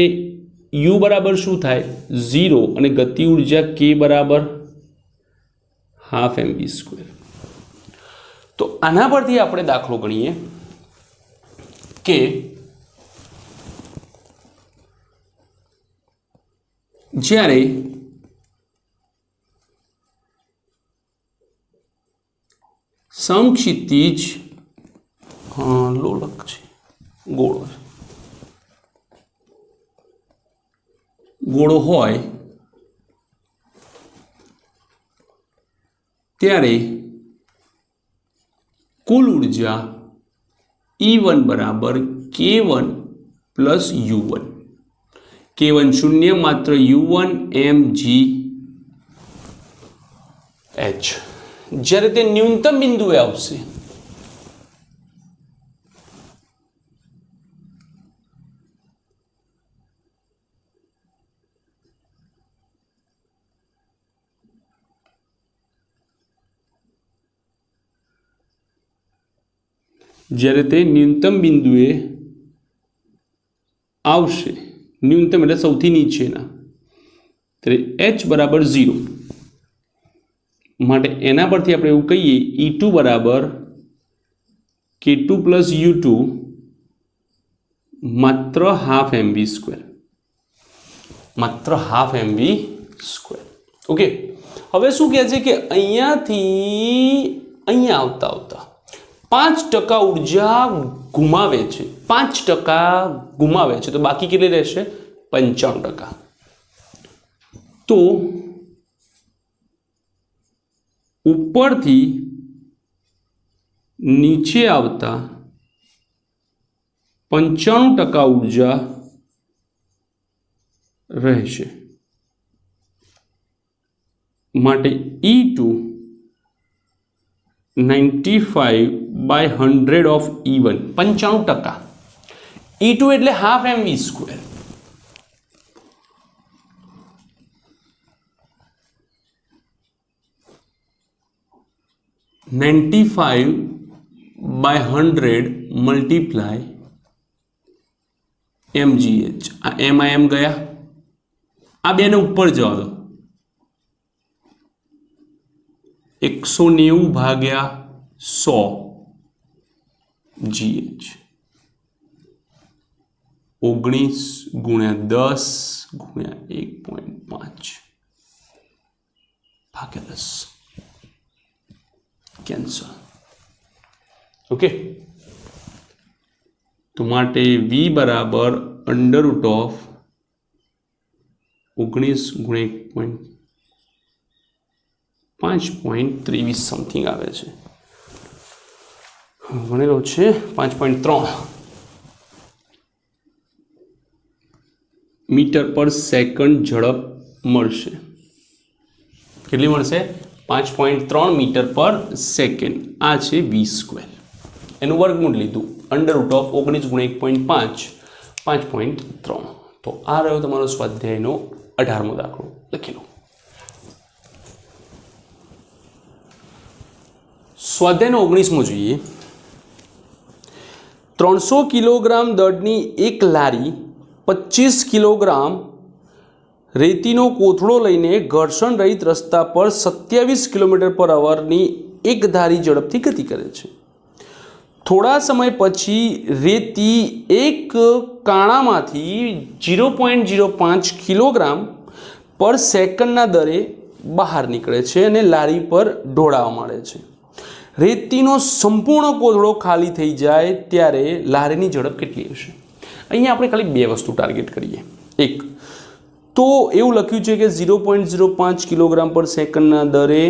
u બરાબર શું થાય? 0 અને ગતિ ઉર્જા k બરાબર ½ mv². તો આના પરથી આપણે દાખલો ગણીએ કે જ્યારે સમક્ષિતિજ લોલક છે, ગોળો હોય ત્યારે કુલ ઉર્જા E1 બરાબર K1 પ્લસ U1. K1 શૂન્ય, માત્ર U1 mgh. જ્યારે તે ન્યૂનતમ બિંદુએ આવશે ન્યૂનતમ એટલે સૌથી નીચેના, ત્યારે h બરાબર 0. માટે એના પરથી આપણે એવું કહીએ E2 બરાબર K2 પ્લસ U2 માત્ર ½ mv². માત્ર ½ mv². ઓકે. હવે શું કહે છે કે અહીંયાથી અહીંયા આવતા આવતા 5% ઉર્જા ગુમાવે છે. 5% ગુમાવે છે તો બાકી કેટલી રહેશે? 95%. તો ઉપરથી નીચે આવતા 95% ઉર્જા રહેશે માટે E2 95/100 of E1. 95%. E2 એટલે ½ mv². (95/100) multiply mgh. આ m ગયા, આ બેને ઉપર જવા દો. 190/100 gh. 19 × 10 × 1.5 ભાગ્યા 10. કેન્સર. ઓકે. તો માટે v બરાબર √19 × 5.23 સમથિંગ આવે છે. ગણેલો છે 5.3 મીટર પર સેકન્ડ ઝડપ મળશે. કેટલી મળશે? 5.3 મીટર પર સેકન્ડ. આ છે v². એનું વર્ગમૂળ લીધું √19 × 1.5 5.3. તો આ રહ્યો તમારો સ્વાધ્યાયનો 18મો દાખલો. લખી લો. સ્વાધ્યાયનો 19મો જોઈએ. 300 કિલોગ્રામ દળની એક લારી 25 કિલોગ્રામ રેતીનો કોથળો લઈને ઘર્ષણ રહિત રસ્તા પર 27 કિલોમીટર/અવરની એક ધારી ઝડપથી ગતિ કરે છે. થોડા સમય પછી રેતી એક કાણામાંથી 0.05 કિલોગ્રામ/સેકન્ડના દરે બહાર નીકળે છે અને લારી પર ઢોળાવા માંડે છે. રેતીનો સંપૂર્ણ કોથળો ખાલી થઈ જાય ત્યારે લારીની ઝડપ કેટલી હશે? અહીંયા આપણે ખાલી બે વસ્તુ ટાર્ગેટ કરીએ. એક તો એવું લખ્યું છે કે 0.05 કિલોગ્રામ/સેકન્ડના દરે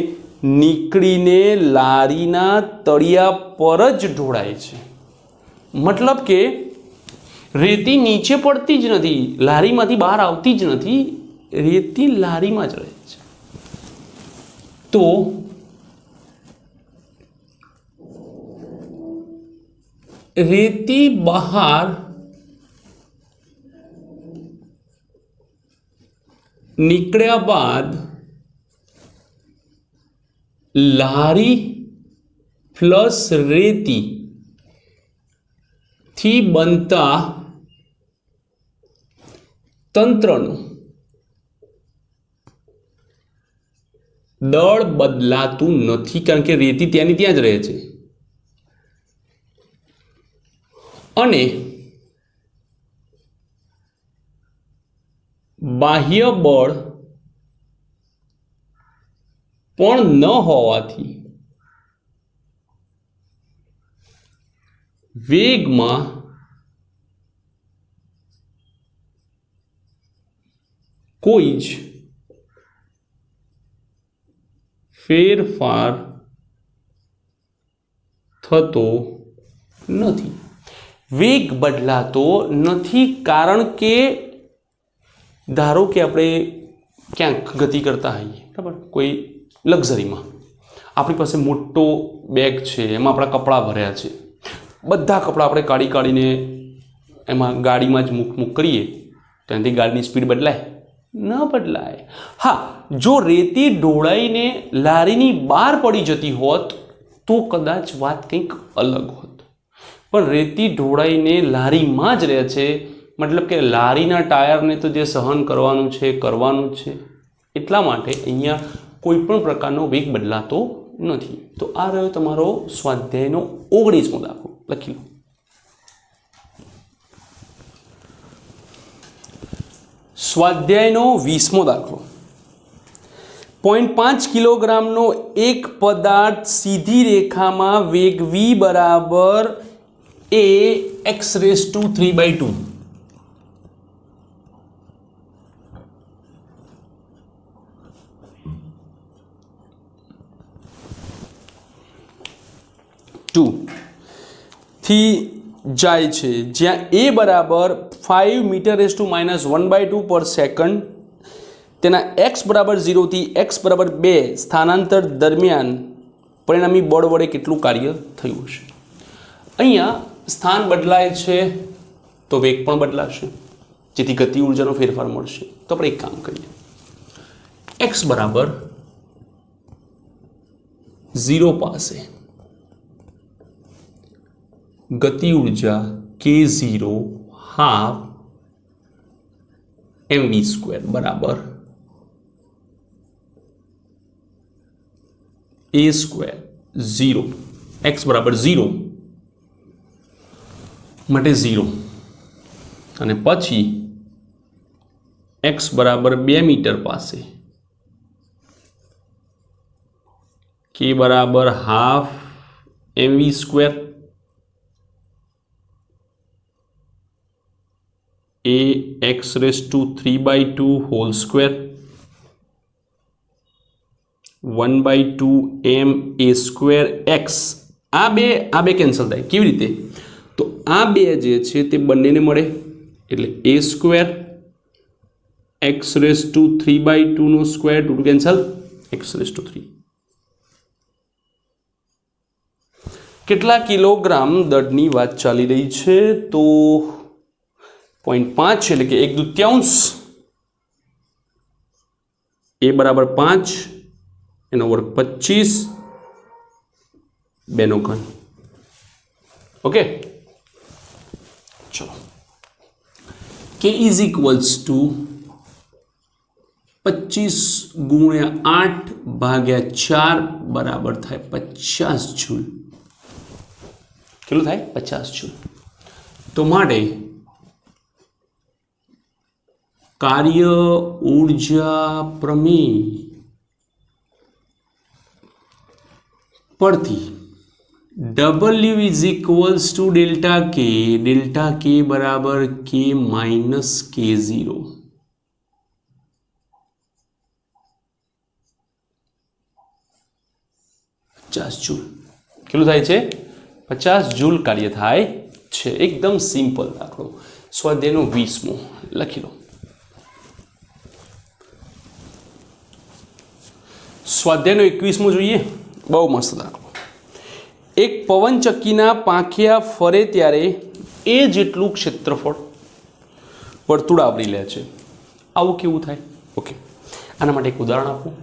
નીકળીને લારીના તળિયા પર જ ઢોળાય છે. મતલબ કે રેતી નીચે પડતી જ નથી, લારીમાંથી બહાર આવતી જ નથી, રેતી લારીમાં જ રહે છે. તો રેતી બહાર નીકળ્યા બાદ લારી પ્લસ રેતી થી બનતા તંત્રનું દળ બદલાતું નથી, કારણ કે રેતી ત્યાંની ત્યાં જ રહે છે, અને બાહ્ય બળ પણ ન હોવાથી વેગમાં કોઈ જ ફેરફાર થતો નથી. વેગ બદલાતો નથી કારણ કે ધારો કે આપણે ક્યાંક ગતિ કરતા હોઈએ, બરાબર, કોઈ લક્ઝરીમાં આપણી પાસે મોટો બેગ છે, એમાં આપણા કપડાં ભર્યા છે, બધા કપડાં આપણે કાઢી કાઢીને એમાં ગાડીમાં જ મૂક કરીએ તો એનાથી ગાડીની સ્પીડ બદલાય? ન બદલાય. હા, જો રેતી ઢોળાઈને લારીની બહાર પડી જતી હોત તો કદાચ વાત કંઈક અલગ હોત, પણ રેતી ઢોળાઈને લારીમાં જ રહે છે, મતલબ કે લારીના ટાયરને તો જે સહન કરવાનું છે કરવાનું છે, એટલા માટે અહીંયા કોઈ પણ પ્રકારનો વેગ બદલાતો નથી. તો આ રહ્યો તમારો સ્વાધ્યાયનો 19મો દાખલો. લખી લો. સ્વાધ્યાયનો 20મો દાખલો. 0.5 કિલોગ્રામનો એક પદાર્થ સીધી રેખામાં વેગ v બરાબર a x⁵3/2 થી જાય છે, જ્યાં a બરાબર 5 મીટર⁻⁻² પર સેકન્ડ તેના x બરાબર 0 થી x બરાબર 2 સ્થાનાંતર દરમિયાન પરિણામી બળ વડે કેટલું કાર્ય થયું હશે? અહીંયા સ્થાન બદલાય છે તો વેગ પણ બદલાશે, જેથી ગતિ ઉર્જાનો ફેરફાર મળશે. તો આપણે એક કામ કરીએ, x બરાબર 0 પાસે ગતિ ઉર્જા k0 હાફ mv² બરાબર a² 0, x બરાબર 0 માટે 0, અને પછી x બરાબર 2 મીટર પાસે k બરાબર half mv² a x⁵3/2 whole square 1/2 m a² x. આ બે કેન્સલ થાય. કેવી રીતે? તો આ બે જે છે તે બંનેને મળે એટલે a² x⁵3/2 નો સ્ક્વેર, 2 કેન્સલ, x⁵3. કેટલા કિલોગ્રામ દળની વાત ચાલી રહી છે? તો 0.5 એટલે કે 1/2, a બરાબર 5 એનો વર્ગ 25 2 નો ઘન. ઓકે, ચલો, k ઇઝ ઇક્વલ્સ ટુ 25 × 8/4 બરાબર થાય 50 જૂલ. કેટલું થાય? 50 જૂલ. તો માટે કાર્ય ઊર્જા પ્રમેય પરથી W is equals to delta k બરાબર k માઇનસ k0. જૂલ. કેટલું થાય છે? 50 જૂલ કાર્ય થાય છે. એકદમ સિમ્પલ દાખલો. સ્વાધ્યાયનો 20મો લખી લો. સ્વાધ્યાયનો 21મો જોઈએ. બહુ મસ્ત દાખલો. એક પવનચક્કીના પાંખિયા ફરે ત્યારે એ જેટલું ક્ષેત્રફળ વર્તુળ આવરી લે છે. આવું કેવું થાય? ઓકે, આના માટે એક ઉદાહરણ આપું,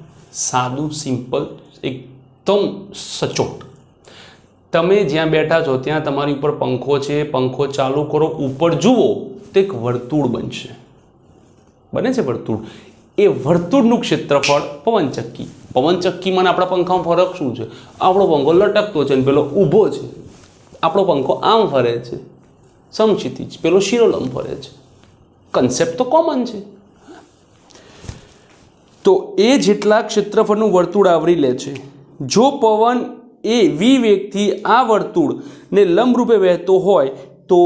સાદું, સિમ્પલ, એકદમ સચોટ. તમે જ્યાં બેઠા છો ત્યાં તમારી ઉપર પંખો છે, પંખો ચાલુ કરો, ઉપર જુઓ તો એક વર્તુળ બનશે, બને છે વર્તુળ. એ વર્તુળનું ક્ષેત્રફળ પવનચક્કી. પવનચક્કીમાં આપણા પંખામાં ફરક શું છે? આપણો પંખો લટકતો છે ને પેલો ઊભો છે. આપણો પંખો આમ ફરે છે સમક્ષિતિજ, પેલો શિરોલંબ ફરે છે. કન્સેપ્ટ તો કોમન છે. તો એ જેટલા ક્ષેત્રફળનું વર્તુળ આવરી લે છે. જો પવન એ વી વેગથી આ વર્તુળને લંબરૂપે વહેતો હોય તો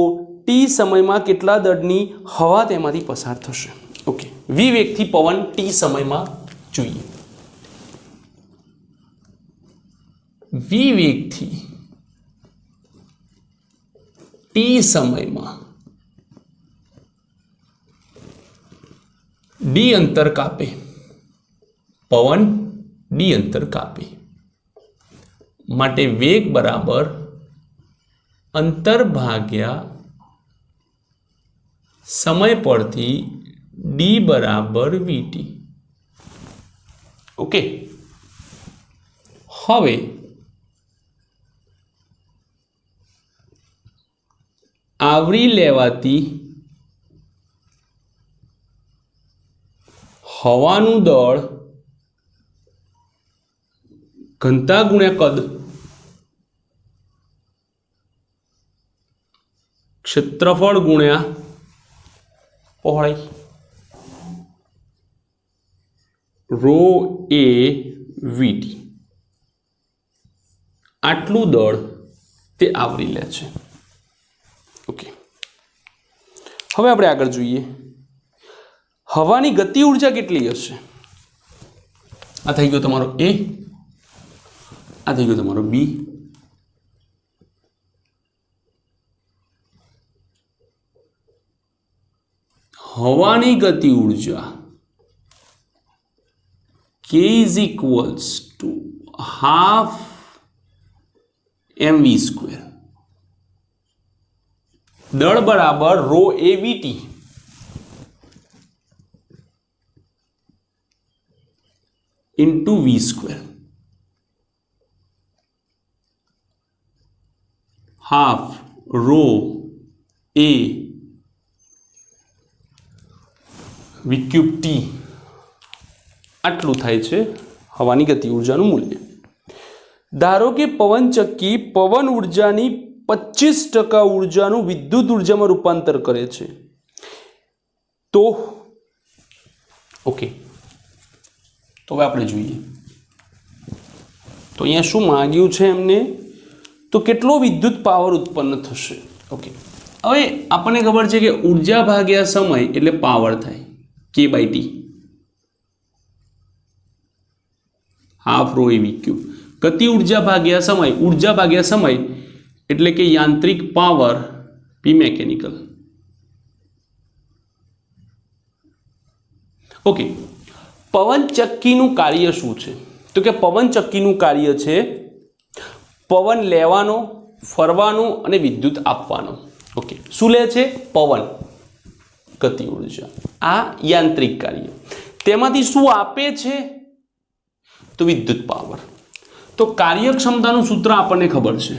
ટી સમયમાં કેટલા દળની હવા તેમાંથી પસાર થશે? ઓકે, વી વેગથી પવન ટી સમયમાં જોઈએ. વી વેગથી ટી સમયમાં ડી અંતર કાપે, પવન ડી અંતર કાપે માટે વેગ બરાબર અંતર ભાગ્યા સમય પરથી ડી બરાબર વીટી. ઓકે, હવે આવરી લેવાતી હવાનું દળ ઘનતા ગુણ્યા કદ ક્ષેત્રફળ ગુણ્યા પહોળાઈ, રો એ વીટી, આટલું દળ તે આવરી લે છે. ઓકે, હવે આપણે આગળ જોઈએ. હવાની ગતિ ઉર્જા કેટલી હશે? આ થઈ ગયો તમારો એ, આ થઈ ગયો તમારો બી. હવાની ગતિ ઉર્જા K is equals to half mv square. દળ બરાબર rho A V T into v square. half rho a v cube t આટલું થાય છે હવાની ગતિ ઉર્જાનું મૂલ્ય. ધારો કે પવનચક્કી પવન ઉર્જાની 25% ઉર્જાનું વિદ્યુત ઉર્જામાં રૂપાંતર કરે છે તો ઓકે, તો હવે આપણે જોઈએ. તો અહીંયા શું માંગ્યું છે એમને? તો કેટલો વિદ્યુત પાવર ઉત્પન્ન થશે. ઓકે, હવે આપણને ખબર છે કે ઉર્જા ભાગ્યા સમય એટલે પાવર થાય K/T, હાફ રો એ વી ક્યુબ. ગતિ ઉર્જા ભાગ્યા સમય, ઉર્જા ભાગ્યા સમય એટલે કે યાંત્રિક પાવર P મેકેનિકલ. ઓકે, પવનચક્કીનું કાર્ય શું છે? તો કે પવનચક્કીનું કાર્ય છે પવન લેવાનો, ફરવાનો અને વિદ્યુત આપવાનો. ઓકે, શું લે છે? પવન, ગતિ ઉર્જા, આ યાંત્રિક કાર્ય. તેમાંથી શું આપે છે? તો વિદ્યુત પાવર. તો કાર્યક્ષમતાનું સૂત્ર આપણને ખબર છે,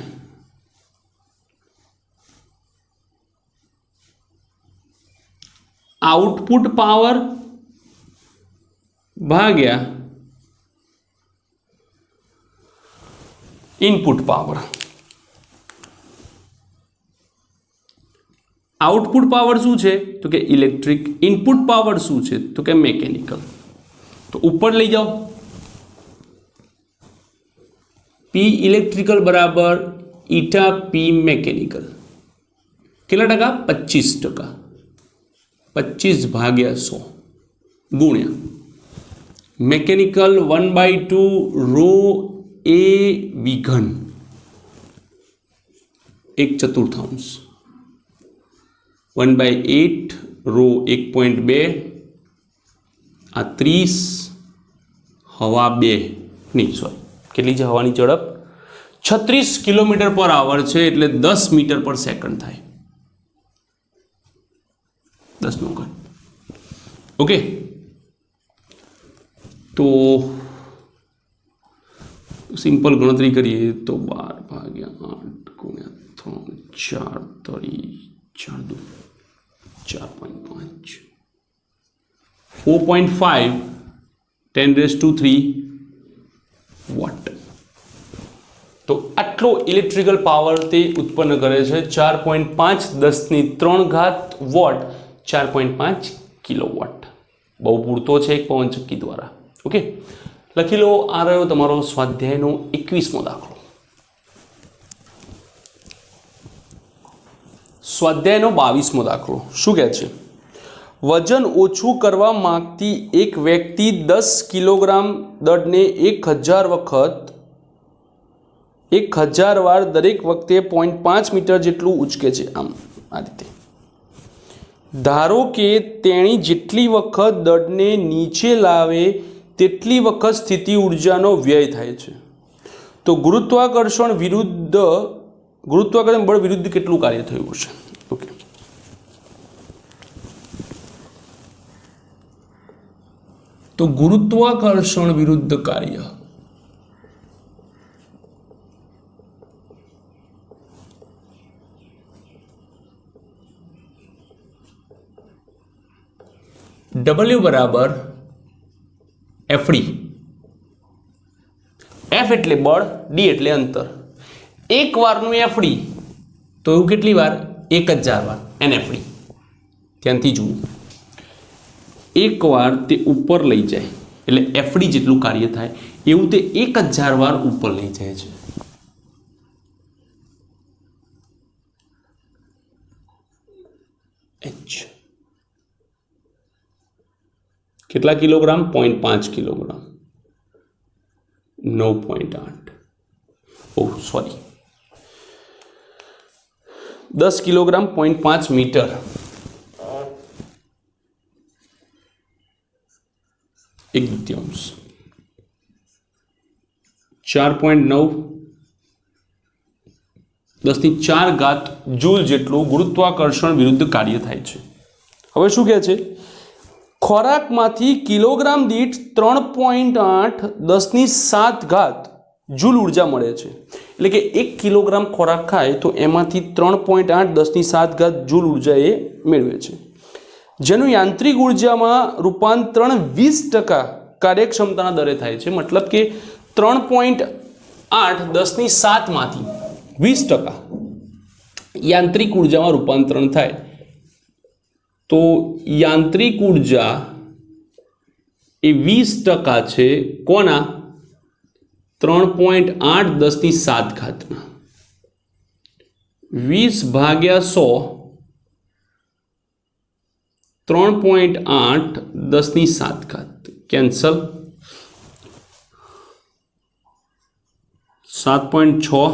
આઉટપુટ પાવર ભાગ્યા ઇનપુટ પાવર. આઉટપુટ પાવર શું છે? તો કે ઇલેક્ટ્રિક. ઇનપુટ પાવર શું છે? તો કે મેકેનિકલ. તો ઉપર લઈ જાઓ, પી ઇલેક્ટ્રિકલ બરાબર ઈટા પી મેકેનિકલ. કેટલા ટકા? 25%. 25 ભાગ્યા 100 ગુણ્યા મેકેનિકલ 1/2 રો એ વિઘન 1/4, 1/8 રો 1.2, આ 30, હવા 2 નહીં, સોરી કેટલી છે હવાની ઝડપ? 36 કિલોમીટર પર આવર છે એટલે 10 મીટર પર સેકન્ડ થાય, 10 નો ઘન. ઓકે, તો સિમ્પલ ગણતરી કરીએ તો 12 ભાગ્યા 8 ગુણ્યા 3 4 તરી 4 2 4.5 4.5 10⁻³ વોટ. તો આટલો ઇલેક્ટ્રિકલ પાવર તે ઉત્પન્ન કરે છે. 4.5 10⁻³ વોટ, 4.5 કિલોવોટ. બહુ પૂરતો છે એક પવનચક્કી દ્વારા. ઓકે, લખી લો. આ રહ્યો તમારો સ્વાધ્યાયનો 21મો દાખલો. સ્વાધ્યાયનો 22મો દાખલો શું કહે છે? વજન ઓછું કરવા માંગતી એક વ્યક્તિ 10 કિલોગ્રામ દળને 1000 વખત 1000 વાર દરેક વખતે 0.5 મીટર જેટલું ઉંચકે છે. આમ આ રીતે ધારો કે તેણી જેટલી વખત દળને નીચે લાવે તેટલી વખત સ્થિતિ ઉર્જાનો વ્યય થાય છે. તો ગુરુત્વાકર્ષણ બળ વિરુદ્ધ કેટલું કાર્ય થયું છે? ઓકે, તો ગુરુત્વાકર્ષણ વિરુદ્ધ કાર્ય W બરાબર FD. F એટલે બળ, D એટલે અંતર. એક વારનું FD તો એવું કેટલી વાર? 1000 વાર NFD. ધ્યાનથી જુઓ, એક વાર તે ઉપર લઈ જાય એટલે FD જેટલું કાર્ય થાય, એવું તે 1000 વાર ઉપર લઈ જાય છે. H કેટલા કિલોગ્રામ? 0.5 કિલોગ્રામ. 9.8. ઓહ સોરી, 10 કિલોગ્રામ 0.5 મીટર. 1/2. 4.9 10⁴ જૂલ જેટલું ગુરુત્વાકર્ષણ વિરુદ્ધ કાર્ય થાય છે. હવે શું કહે છે? ખોરાકમાંથી કિલોગ્રામ દીઠ 3.8 10⁷ જૂલ ઉર્જા મળે છે. એટલે કે 1 કિલોગ્રામ ખોરાક ખાય તો એમાંથી 3.8 10⁷ જૂલ ઉર્જા એ મેળવે છે, જેનું યાંત્રિક ઉર્જામાં રૂપાંતરણ 20% કાર્યક્ષમતાના દરે થાય છે. મતલબ કે 3.8 10⁷ માંથી 20% યાંત્રિક ઉર્જામાં રૂપાંતરણ થાય. તો યાંત્રિક ઉર્જા એ 20% છે કોના? 3.8 10⁷ ના. 20/100 3.8 10⁷. કેન્સલ. 7.6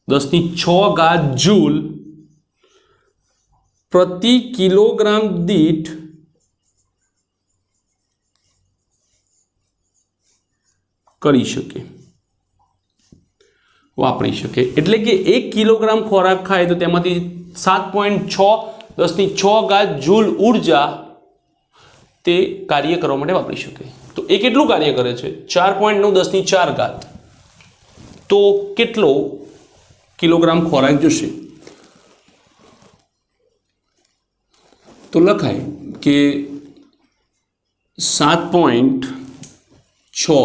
10⁶ જૂલ પ્રતિ કિલોગ્રામ દીઠ કરી શકે, વાપરી શકે. એટલે કે 1 કિલોગ્રામ ખોરાક ખાય તો તેમાંથી 7.6 10⁶ જૂલ ઉર્જા તે કાર્ય કરવા માટે વાપરી શકે. તો એ કેટલું કાર્ય કરે છે? 4.9 10⁴. તો કેટલો કિલોગ્રામ ખોરાક જોશે? તો લખાય કે 7.6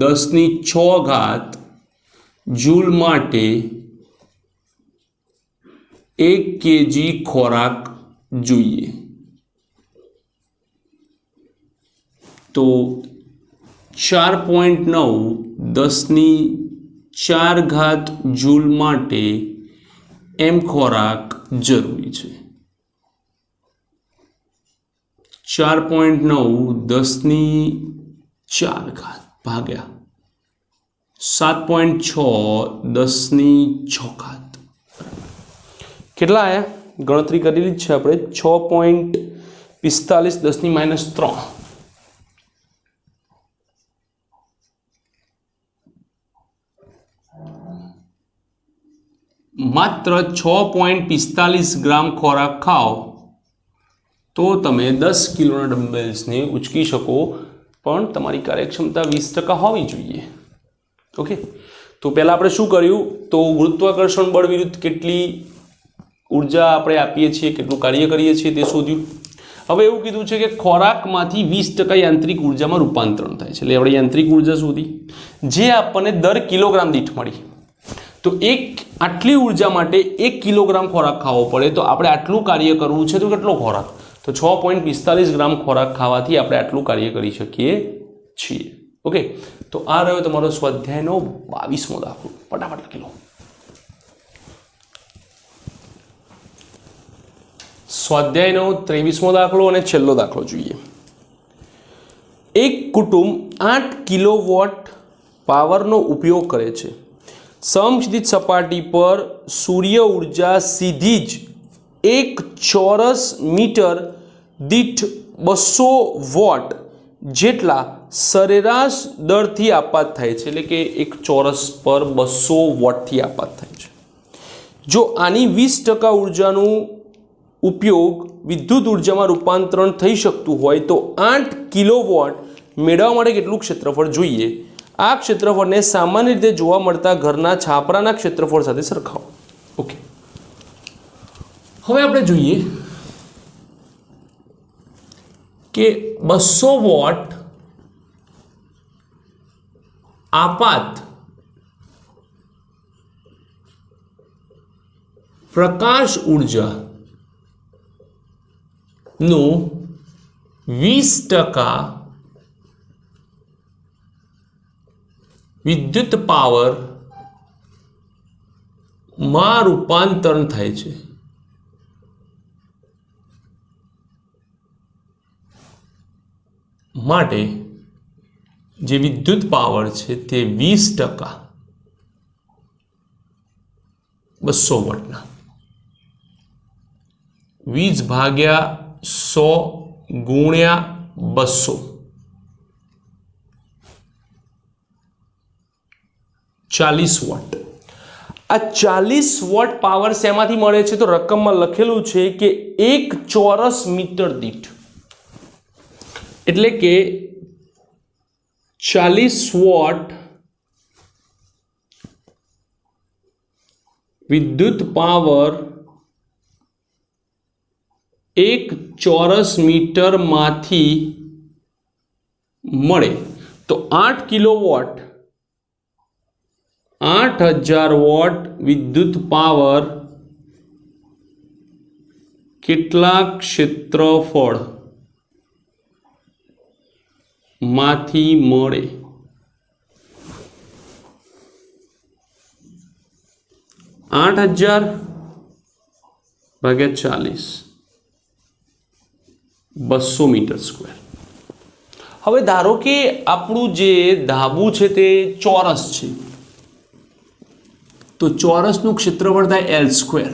10⁶ જૂલ માટે 1 kg ખોરાક જોઈએ. તો 4.9 10⁴ જૂલ માટે એમ ખોરાક જરૂરી છે. 4.9 10⁴ ભાગ્યા 7.6 10⁶. કેટલા આયા? ગણતરી કરેલી જ છે આપણે. 6.45 10⁻³ માત્ર 6.45 ગ્રામ ખોરાક ખાઓ તો તમે 10 કિલોના ડમ્બેલ્સને ઉચકી શકો, પણ તમારી કાર્યક્ષમતા 20% હોવી જોઈએ. ઓકે, તો પહેલાં આપણે શું કર્યું, તો ગુરુત્વાકર્ષણ બળ વિરુદ્ધ કેટલી ઉર્જા આપણે આપીએ છીએ, કેટલું કાર્ય કરીએ છીએ તે શોધ્યું. હવે એવું કીધું છે કે ખોરાકમાંથી 20% યાંત્રિક ઉર્જામાં રૂપાંતરણ થાય છે, એટલે આપણે યાંત્રિક ઉર્જા શોધી જે આપણને દર કિલોગ્રામ દીઠ મળી. તો આટલી ઉર્જા માટે 1 કિલોગ્રામ ખોરાક ખાવો પડે, તો આપણે આટલું કાર્ય કરવું છે, તો કેટલો ખોરાક, તો 6.45 ગ્રામ ખોરાક ખાવાથી આપણે આટલું કાર્ય કરી શકીએ છીએ. ઓકે, તો આ રહ્યો તમારો સ્વાધ્યાયનો 22મો દાખલો. ફટાફટ લખી લો. સ્વાધ્યાયનો 23મો દાખલો અને છેલ્લો દાખલો જોઈએ. એક કુટુંબ 8 કિલોવોટ પાવરનો ઉપયોગ કરે છે. સમક્ષિતિજ સપાટી પર સૂર્ય ઉર્જા સીધી જ 1 ચોરસ મીટર દીઠ 200 વોટ જેટલા સરેરાશ દરથી આપાત થાય છે, એટલે કે 1 ચોરસ પર 200 વોટથી આપાત થાય છે. જો આની 20% ઉર્જાનું ઉપયોગ વિદ્યુત ઉર્જામાં રૂપાંતરણ થઈ શકતું હોય તો 8 કિલોવોટ મેળવવા માટે કેટલું ક્ષેત્રફળ જોઈએ? આ ક્ષેત્રફળને સામાન્ય રીતે જોવા મળતા ઘરના છાપરાના ક્ષેત્રફળ સાથે સરખાવો. ઓકે, હવે આપણે જોઈએ કે 200 વોટ આપાત પ્રકાશ ઉર્જા નું 20% વિદ્યુત પાવર માં રૂપાંતરણ થાય છે. માટે જે વિદ્યુત પાવર છે તે 20% 200 વોટના 20 ભાગ્યા 100 ગુણ્યા 200 40 વોટ. આ 40 વોટ પાવર શેમાંથી મળે છે? તો રકમમાં લખેલું છે કે 1 ચોરસ મીટર દીઠ, એટલે કે 40 વોટ વિદ્યુત પાવર 1 ચોરસ મીટરમાંથી મળે તો 8 કિલોવોટ 8000 વોટ વિદ્યુત પાવર કેટલા ક્ષેત્રફળ માંથી મળે? 8000 ભાગ્યા 40 200 મીટર સ્ક્વેર. હવે ધારો કે આપણું જે ધાબુ છે તે ચોરસ છે, તો ચોરસનું ક્ષેત્રફળ થાય L સ્ક્વેર.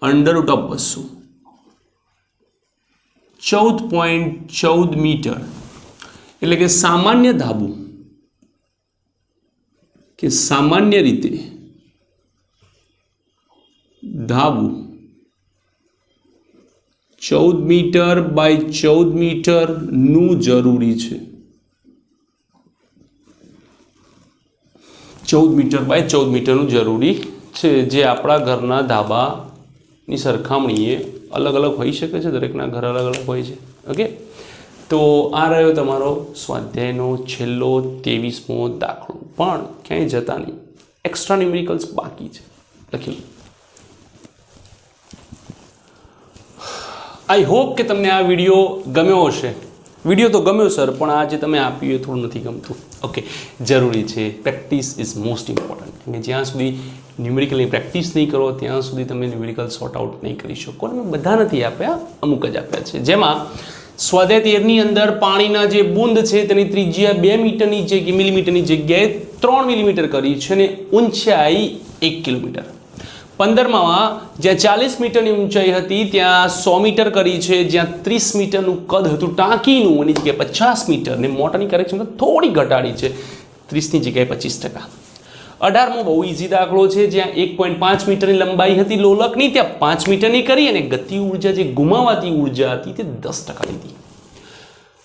√200 14.14 મીટર, એટલે કે સામાન્ય ધાબુ કે સામાન્ય રીતે ધાબુ 14 મીટર બાય 14 મીટરનું જરૂરી છે. 14 મીટર બાય 14 મીટરનું જરૂરી છે, જે આપણા ઘરના ધાબાની સરખામણીએ અલગ અલગ હોઈ શકે છે, દરેકના ઘર અલગ અલગ હોય છે. ઓકે, તો આ રહ્યો તમારો સ્વાધ્યાયનો છેલ્લો 23મો દાખલો. પણ ક્યાંય જતા નહીં, એક્સ્ટ્રા ન્યુમેરિકલ્સ બાકી છે, લખી લો. આઈ હોપ કે તમને આ વિડીયો ગમ્યો હશે. વિડીયો તો ગમ્યો સર, પણ આ જે તમે આપ્યું એ થોડું નથી ગમતું. ઓકે, જરૂરી છે, પ્રેક્ટિસ ઇઝ મોસ્ટ ઇમ્પોર્ટન્ટ. કે જ્યાં સુધી ન્યુમેરિકલની પ્રેક્ટિસ નહીં કરો ત્યાં સુધી તમે ન્યુમેરિકલ સોર્ટ આઉટ નહીં કરી શકો. અને મેં બધા નથી આપ્યા, અમુક જ આપ્યા છે. જેમાં સ્વાધ્યાય 13ની અંદર પાણીના જે બુંદ છે તેની ત્રિજ્યા 2 મીટરની જગ્યાએ મિલીમીટરની જગ્યાએ 3 મિલીમીટર કરી છે અને ઊંચાઈ 1 કિલોમીટર. 15માં જ્યાં 40 મીટરની ઊંચાઈ હતી ત્યાં 100 મીટર કરી છે. જ્યાં 30 મીટરનું કદ હતું ટાંકીનું, એની જગ્યાએ 50 મીટર, ને મોટરની કાર્યક્ષમતા થોડી ઘટાડી છે. 30ની જગ્યાએ 25%. 18મો બહુ ઇઝી દાખલો છે, જ્યાં 1.5 મીટરની લંબાઈ હતી લોલકની, ત્યાં 5 મીટરની કરી અને ગતિ ઉર્જા જે ગુમાવાતી ઉર્જા હતી તે 10% લીધી.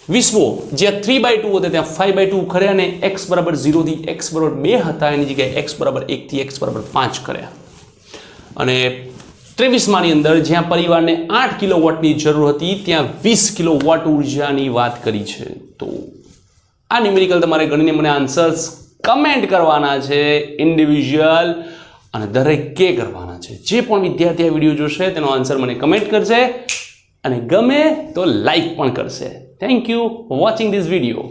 20મો જ્યાં 3/2 હતા ત્યાં 5/2 કર્યા અને x બરાબર 0 થી x બરાબર 2 હતા એની જગ્યાએ x બરાબર 1 થી x બરાબર 5 કર્યા. અને 23માની અંદર જ્યાં પરિવારને 8 કિલોવોટની જરૂર હતી ત્યાં 20 કિલોવોટ ઉર્જાની વાત કરી છે. તો આ ન્યુમેરિકલ તમારે ગણીને મને આન્સર્સ કમેન્ટ કરવાના છે ઇન્ડિવિજ્યુઅલ, અને દરેકે કરવાના છે. જે પણ વિદ્યાર્થી આ વિડીયો જોશે તેનો આન્સર મને કમેન્ટ કરશે અને ગમે તો લાઈક પણ કરશે. Thank you for watching this video.